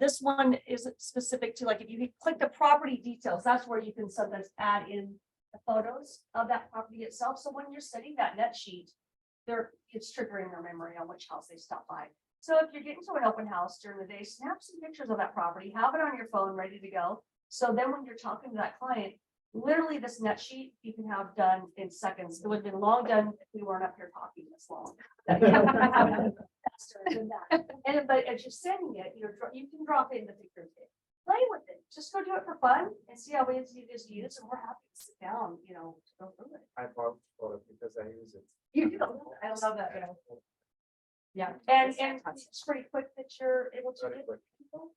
This one is specific to, like, if you click the property details, that's where you can sometimes add in the photos of that property itself. So when you're setting that net sheet, it's triggering their memory on which house they stop by. So if you're getting to an open house during the day, snap some pictures of that property, have it on your phone ready to go. So then when you're talking to that client, literally this net sheet you can have done in seconds. It would have been long done if we weren't up here talking this long. Faster than that. And but as you're sending it, you can drop in the pictures. Play with it. Just go do it for fun and see how easy it is to use. And we're happy to sit down, to go through it. I bought it because I use it. You do. I love that. Yeah, and it's pretty quick that you're able to get people.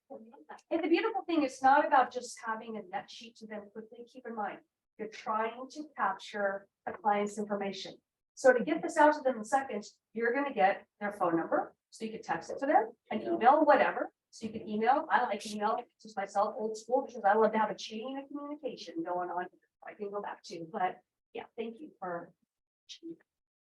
And the beautiful thing, it's not about just having a net sheet to them quickly. Keep in mind, you're trying to capture a client's information. So to get this out to them in seconds, you're going to get their phone number, so you can text it to them, an email, whatever. So you can email. I like email just myself, old school, because I love to have a chain of communication going on. I can go back to, but yeah, thank you for.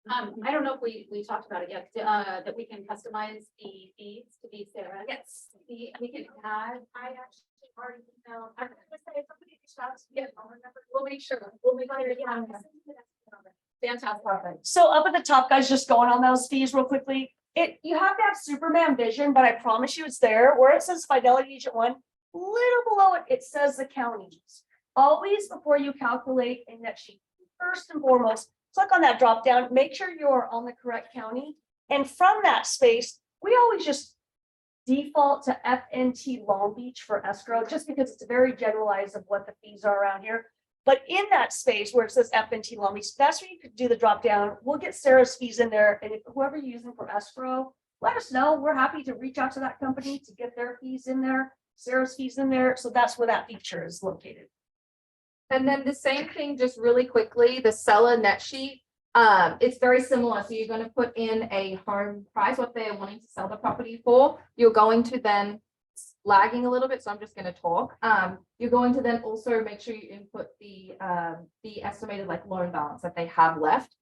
I don't know if we talked about it yet, that we can customize the feeds to be Sarah. Yes. We can add, I actually already emailed, I'm gonna say if somebody reached out to me, Yeah. I'll remember. we'll make sure, we'll make sure. Yeah, I'm Yeah. gonna send you the number. Fantastic. So up at the top, guys, just going on those fees real quickly. You have to have Superman vision, but I promise you it's there. Where it says Fidelity Agent 1, little below it, it says the counties. Always before you calculate a net sheet, first and foremost, click on that drop down, make sure you're on the correct county. And from that space, we always just default to FNT Long Beach for escrow, just because it's very generalized of what the fees are around here. But in that space where it says FNT Long Beach, that's where you could do the drop down. We'll get Sarah's fees in there. And if whoever you're using for escrow, let us know. We're happy to reach out to that company to get their fees in there, Sarah's fees in there. So that's where that feature is located. And then the same thing, just really quickly, the seller net sheet. It's very similar. So you're going to put in a home price, what they're wanting to sell the property for. You're going to then, lagging a little bit, so I'm just going to talk. You're going to then also make sure you input the estimated like loan balance that they have left.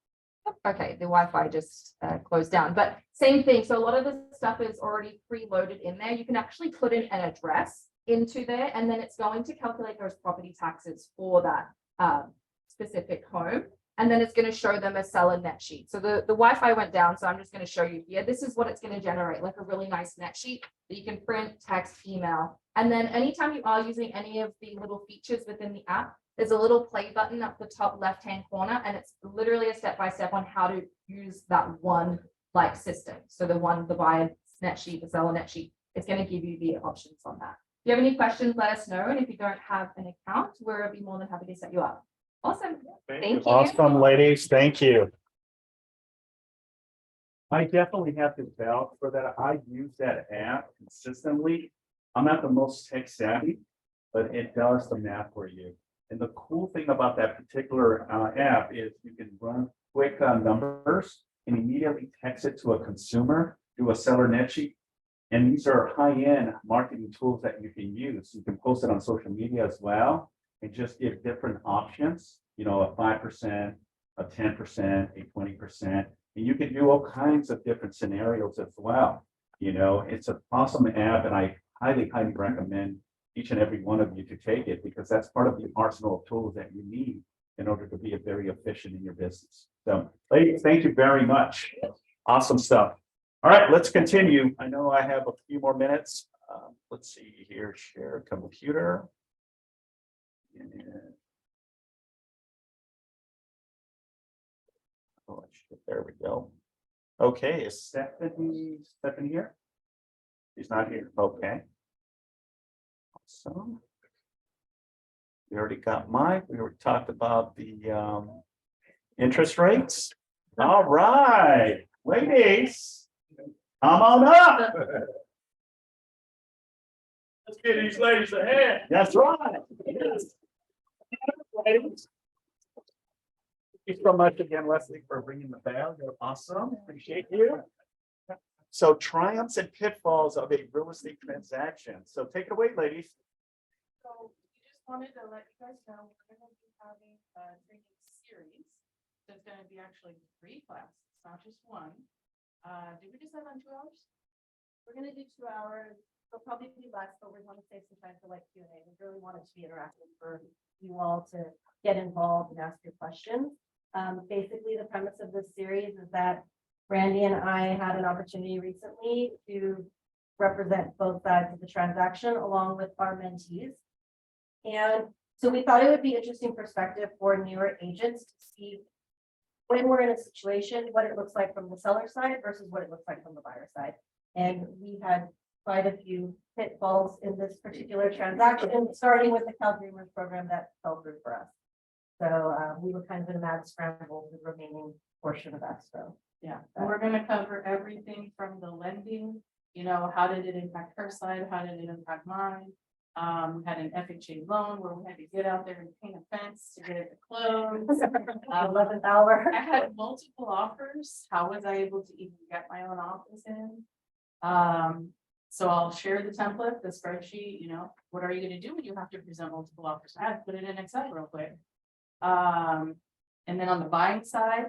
Okay, the Wi-Fi just closed down, but same thing. So a lot of the stuff is already preloaded in there. You can actually put in an address into there, and then it's going to calculate those property taxes for that specific home. And then it's going to show them a seller net sheet. So the Wi-Fi went down, so I'm just going to show you here. This is what it's going to generate, like a really nice net sheet that you can print, text, email. And then anytime you are using any of the little features within the app, there's a little play button up the top left-hand corner, and it's literally a step-by-step on how to use that one like system. So the buyer net sheet, the seller net sheet, it's going to give you the options on that. If you have any questions, let us know. And if you don't have an account, we'll be more than happy to set you up. Awesome. Thank you. Awesome, ladies. Thank you. I definitely have to vouch for that. I use that app consistently. I'm not the most tech savvy, but it does the math for you. And the cool thing about that particular app is you can run quick numbers and immediately text it to a consumer, do a seller net sheet. And these are high-end marketing tools that you can use. You can post it on social media as well and just give different options, you know, a 5%, a 10%, a 20%. And you can do all kinds of different scenarios as well. You know, it's an awesome app, and I highly, highly recommend each and every one of you to take it, because that's part of the arsenal of tools that you need in order to be very efficient in your business. So, ladies, thank you very much. Awesome stuff. All right, let's continue. I know I have a few more minutes. Let's see here, share computer. And oh, there we go. Okay, is Stephanie here? She's not here. Okay. Awesome. We already got Mike. We already talked about the interest rates. All right, ladies, come on up. Let's get these ladies ahead. That's right. Yes. Ladies. Thank you so much again, Leslie, for bringing the bell. You're awesome. Appreciate you. So, triumphs and pitfalls of a real estate transaction. So take it away, ladies. So we just wanted to let you guys know, we're gonna be having a training series. There's gonna be actually 3 classes, not just one. Did we decide on 2 hours? We're gonna do 2 hours. It'll probably be less, but we want to save some time for like Q&A. We really want it to be interactive for you all to get involved and ask your questions. Basically, the premise of this series is that Randy and I had an opportunity recently to represent both sides of the transaction along with our mentees. And so we thought it would be interesting perspective for newer agents to see when we're in a situation, what it looks like from the seller side versus what it looks like from the buyer side. And we had quite a few pitfalls in this particular transaction, starting with the CalDreamers program that fell through for us. So we were kind of in a mad scramble with the remaining portion of escrow. Yeah, and we're gonna cover everything from the lending, you know, how did it impact her side, how did it impact mine? Had an FHA loan where we had to get out there and paint a fence to get it to close. 11th hour. I had multiple offers. How was I able to even get my own office in? So I'll share the template, the spreadsheet, you know, what are you gonna do when you have to present multiple offers? I have to put it in Excel real quick. And then on the buying side,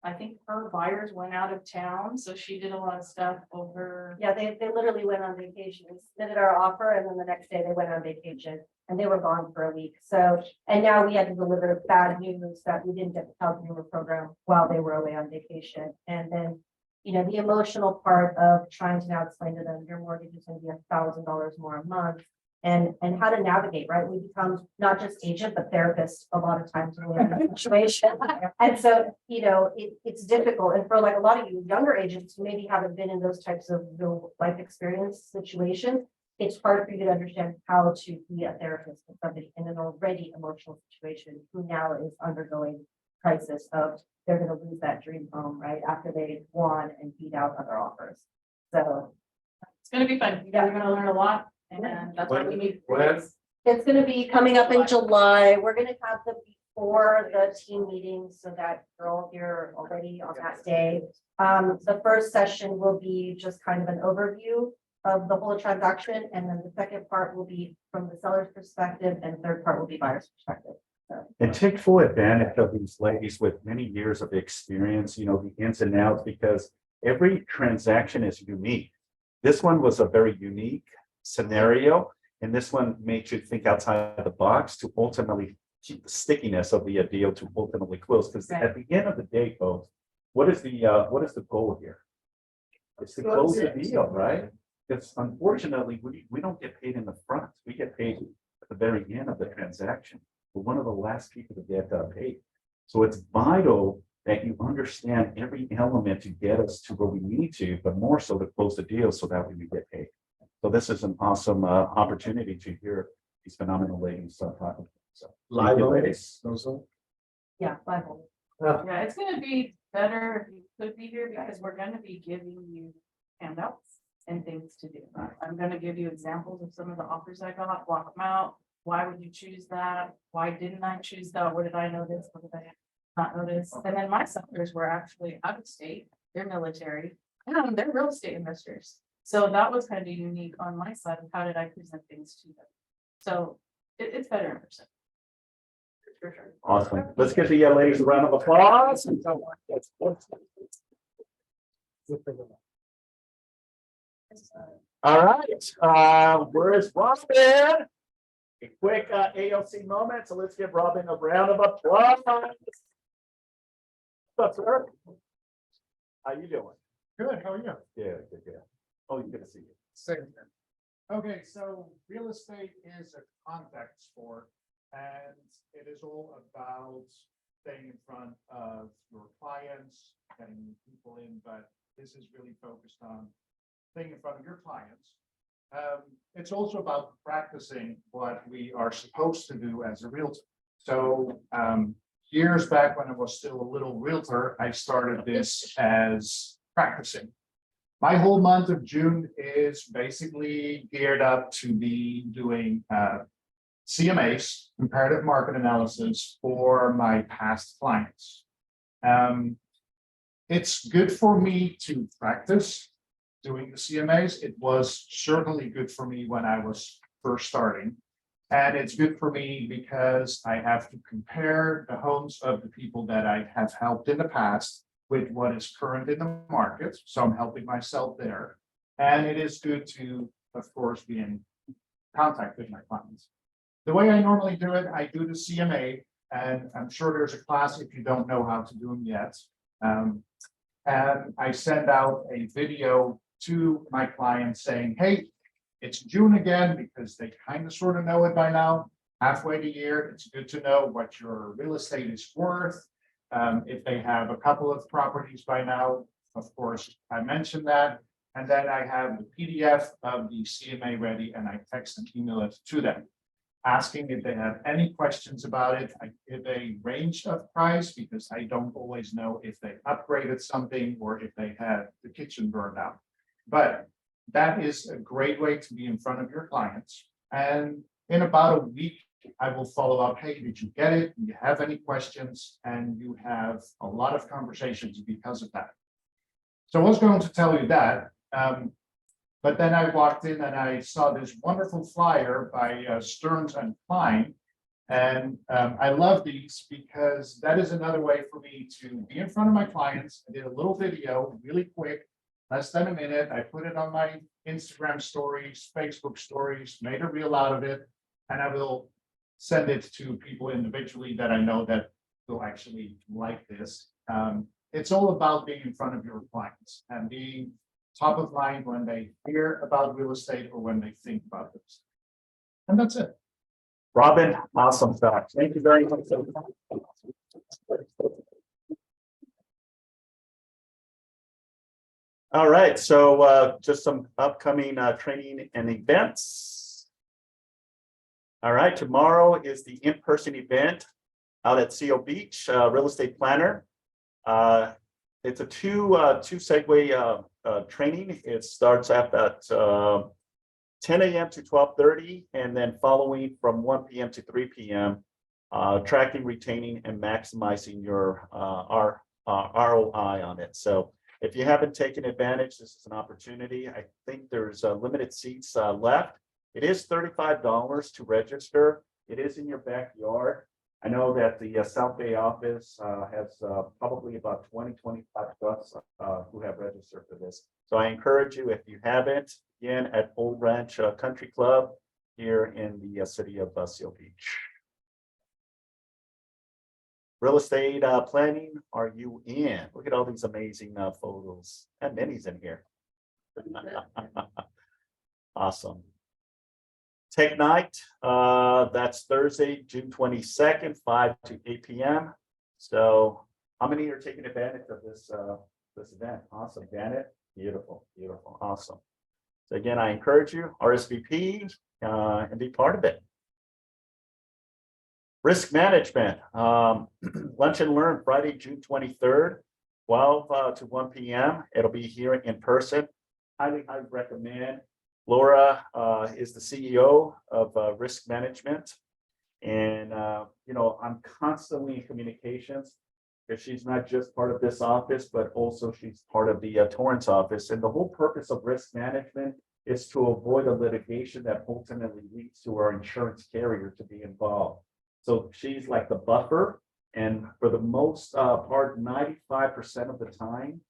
I think her buyers went out of town, so she did a lot of stuff over. Yeah, they literally went on vacation. We submitted our offer and then the next day they went on vacation and they were gone for a week. So, and now we had to deliver bad news that we didn't get the CalDreamer program while they were away on vacation. And then, you know, the emotional part of trying to now explain to them your mortgage is going to be $1,000 more a month. And how to navigate, right? We become not just agent, but therapist a lot of times when we're in that situation. And so, you know, it's difficult. And for like a lot of you younger agents who maybe haven't been in those types of real life experience situations, it's hard for you to understand how to be a therapist with somebody in an already emotional situation who now is undergoing crisis of they're going to lose that dream home, right? After they won and beat out other offers. So It's gonna be fun. You guys are gonna learn a lot. And that's what we need. it's going to be coming up in July. We're going to have them before the team meeting so that you're all here already on that day. The first session will be just kind of an overview of the whole transaction. And then the second part will be from the seller's perspective and the third part will be buyer's perspective. So. And take full advantage of these ladies with many years of experience, you know, the ins and outs, because every transaction is unique. This one was a very unique scenario, and this one made you think outside the box to ultimately keep the stickiness of the deal to ultimately close. Because at the end of the day, folks, what is the goal here? It's to close the deal, right? Because unfortunately, we don't get paid in the front. We get paid at the very end of the transaction. We're one of the last people to get paid. So it's vital that you understand every element to get us to where we need to, but more so to close the deal so that we get paid. So this is an awesome opportunity to hear these phenomenal ladies talking. So Live ladies. Yeah, bye. Yeah, it's gonna be better if you could be here because we're gonna be giving you handouts. and things to do. I'm gonna give you examples of some of the offers I got, walk them out. Why would you choose that? Why didn't I choose that? What did I notice? What did I not notice? And then my sellers were actually out of state, they're military, and they're real estate investors. So that was kind of unique on my side of how did I present things to them. So it's better in person. For sure. Awesome. Let's give the ladies a round of applause. All right, where is Robin? A quick ALC moment, so let's give Robin a round of applause. What's up, sir? How you doing? Good, how are you? Good, good, good. Oh, good to see you. Same here. Okay, so real estate is a contact sport, and it is all about staying in front of your clients, getting people in, but this is really focused on staying in front of your clients. It's also about practicing what we are supposed to do as a realtor. So years back when I was still a little realtor, I started this as practicing. My whole month of June is basically geared up to be doing CMAs, comparative market analysis, for my past clients. It's good for me to practice doing the CMAs. It was certainly good for me when I was first starting. And it's good for me because I have to compare the homes of the people that I have helped in the past with what is current in the market. So I'm helping myself there. And it is good to, of course, be in contact with my clients. The way I normally do it, I do the CMA, and I'm sure there's a class if you don't know how to do them yet. And I send out a video to my clients saying, hey, it's June again, because they kind of sort of know it by now. Halfway the year, it's good to know what your real estate is worth. If they have a couple of properties by now, of course, I mentioned that. And then I have the PDF of the CMA ready, and I text and email it to them, asking if they have any questions about it. I give a range of price because I don't always know if they upgraded something or if they had the kitchen burned out. But that is a great way to be in front of your clients. And in about a week, I will follow up. Hey, did you get it? Do you have any questions? And you have a lot of conversations because of that. So I was going to tell you that. But then I walked in and I saw this wonderful flyer by Stearns and Klein. And I love these because that is another way for me to be in front of my clients. I did a little video really quick, less than a minute. I put it on my Instagram stories, Facebook stories, made a reel out of it. And I will send it to people individually that I know that will actually like this. It's all about being in front of your clients and being top of mind when they hear about real estate or when they think about this. And that's it. Robin, awesome stuff. Thank you very much. All right, so just some upcoming training and events. All right, tomorrow is the in-person event out at CO Beach, Real Estate Planner. It's a two segue training. It starts at 10 a.m. to 12:30, and then following from 1 p.m. to 3 p.m. Tracking, retaining, and maximizing your ROI on it. So if you haven't taken advantage, this is an opportunity. I think there's limited seats left. It is $35 to register. It is in your backyard. I know that the South Bay office has probably about 20-25 plus who have registered for this. So I encourage you, if you haven't, again, at Old Ranch Country Club here in the city of Seal Beach. Real estate planning, are you in? Look at all these amazing photos. And Minnie's in here. Awesome. Tech Night, that's Thursday, June 22nd, 5 to 8 p.m. So how many are taking advantage of this event? Awesome, Janet. Beautiful, beautiful, awesome. So again, I encourage you, RSVP, and be part of it. Risk management, lunch and learn Friday, June 23rd, 12 to 1 p.m. It'll be here in person. highly recommend. Laura is the CEO of Risk Management. And, I'm constantly in communications because she's not just part of this office, but also she's part of the Torrance office. And the whole purpose of risk management is to avoid a litigation that ultimately leads to our insurance carrier to be involved. So she's like the buffer. And for the most part, 95% of the time,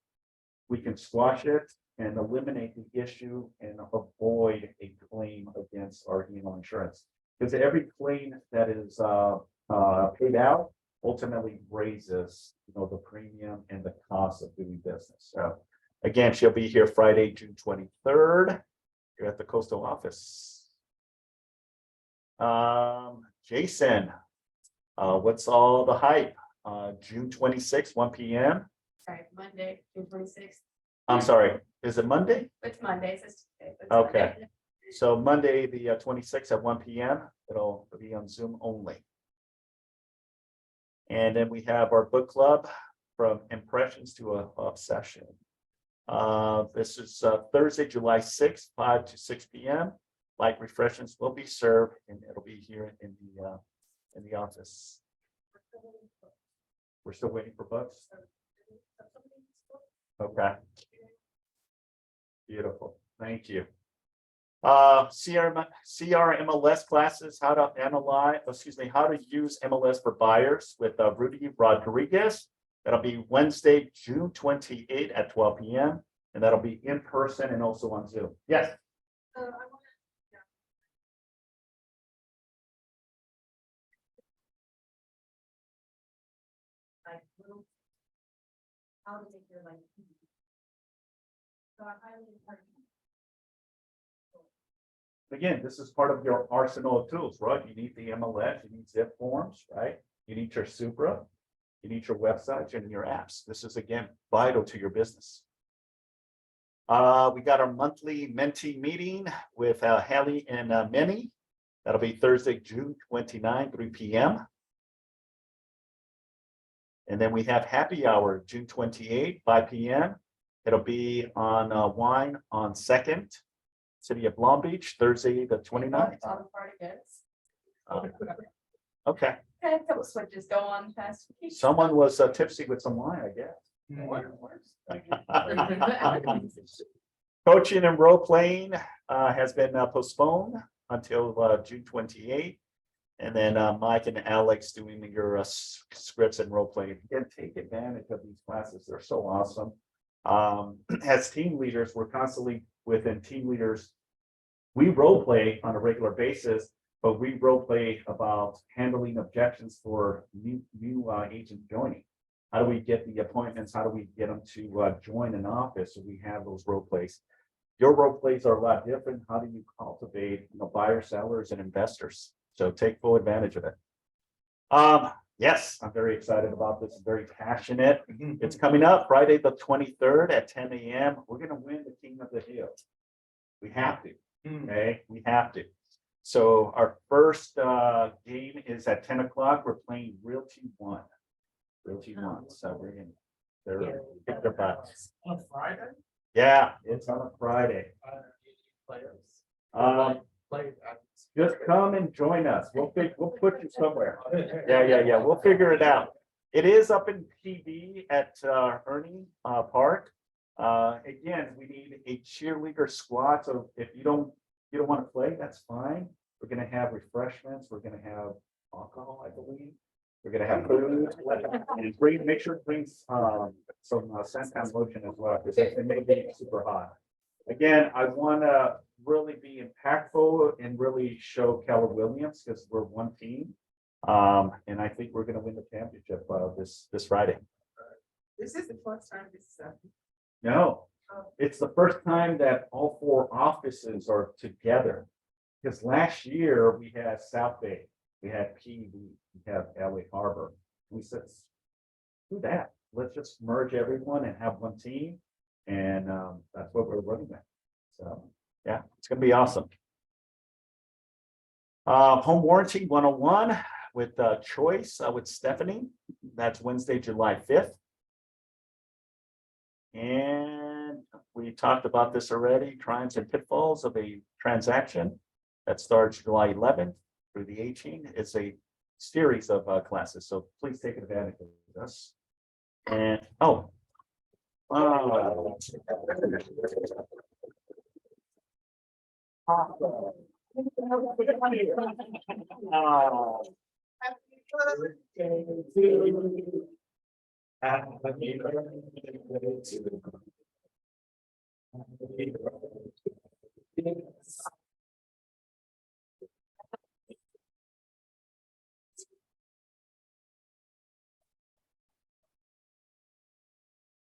we can squash it and eliminate the issue and avoid a claim against our insurance. Because every claim that is paid out ultimately raises, the premium and the cost of doing business. So again, she'll be here Friday, June 23rd. You're at the coastal office. Jason, what's all the hype? June 26th, 1 p.m. Sorry, Monday, June 26th. I'm sorry, is it Monday? It's Monday, so it's Tuesday, but it's Okay. Monday. So Monday, the 26th at 1 p.m. It'll be on Zoom only. And then we have our book club from impressions to obsession. This is Thursday, July 6th, 5 to 6 p.m. Light refreshments will be served, and it'll be here in the office. We're still waiting for books. Okay. Beautiful. Thank you. CRMLS classes, how to use MLS for buyers with Rudy Rodriguez. That'll be Wednesday, June 28th at 12 p.m. And that'll be in person and also on Zoom. Yes. How to make your life easy. So I highly encourage you. Again, this is part of your arsenal of tools, right? You need the MLS, you need zip forms, right? You need your Supra, you need your website and your apps. This is again vital to your business. We got our monthly mentee meeting with Hallie and Minnie. That'll be Thursday, June 29, 3 p.m. And then we have happy hour, June 28, 5 p.m. It'll be on Wine on 2nd, City of Long Beach, Thursday, the 29th. All the party gets. Okay, Okay, couple switches go on fast. someone was tipsy with some wine, I guess. Coaching and role playing has been postponed until June 28th. And then Mike and Alex doing your scripts and role playing. Again, take advantage of these classes. They're so awesome. As team leaders, we're constantly within team leaders. We role play on a regular basis, but we role play about handling objections for new agents joining. How do we get the appointments? How do we get them to join an office? So we have those role plays. Your role plays are a lot different. How do you cultivate, buyers, sellers, and investors? So take full advantage of it. Yes, I'm very excited about this. I'm very passionate. It's coming up Friday, the 23rd at 10 a.m. We're going to win the King of the Hill. We have to. Okay, we have to. So our first game is at 10 o'clock. We're playing Realty One. Realty One. So we're going to pick their butts. On Friday? Yeah, it's on a Friday. Just come and join us. We'll put you somewhere. Yeah. We'll figure it out. It is up in PB at Ernie Park. Again, we need a cheerleader squad. So if you don't want to play, that's fine. We're gonna have refreshments. We're gonna have alcohol, I believe. We're gonna have food. And make sure to bring some suntan lotion as well, because it may be super hot. Again, I want to really be impactful and really show Keller Williams because we're one team. And I think we're going to win the championship this Friday. This is the first time this is happening. No, it's the first time that all four offices are together. Because last year we had South Bay, we had PV, we have LA Harbor. We said, do that. Let's just merge everyone and have one team. And that's what we're running at. So yeah, it's gonna be awesome. Home warranty 101 with Choice with Stephanie. That's Wednesday, July 5th. And we talked about this already, triumphs and pitfalls of a transaction that starts July 11th through the 18th. It's a series of classes, so please take advantage of this. And, oh.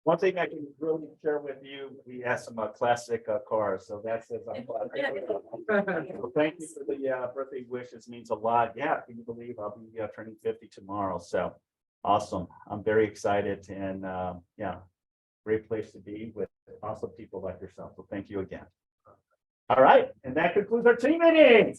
One thing I can really share with you, we have some classic cars, so that says I'm glad. Well, thank you for the birthday wishes, means a lot. Yeah, can you believe I'll be turning 50 tomorrow, so awesome. I'm very excited and yeah, great place to be with awesome people like yourself, so thank you again. All right, and that concludes our team meeting.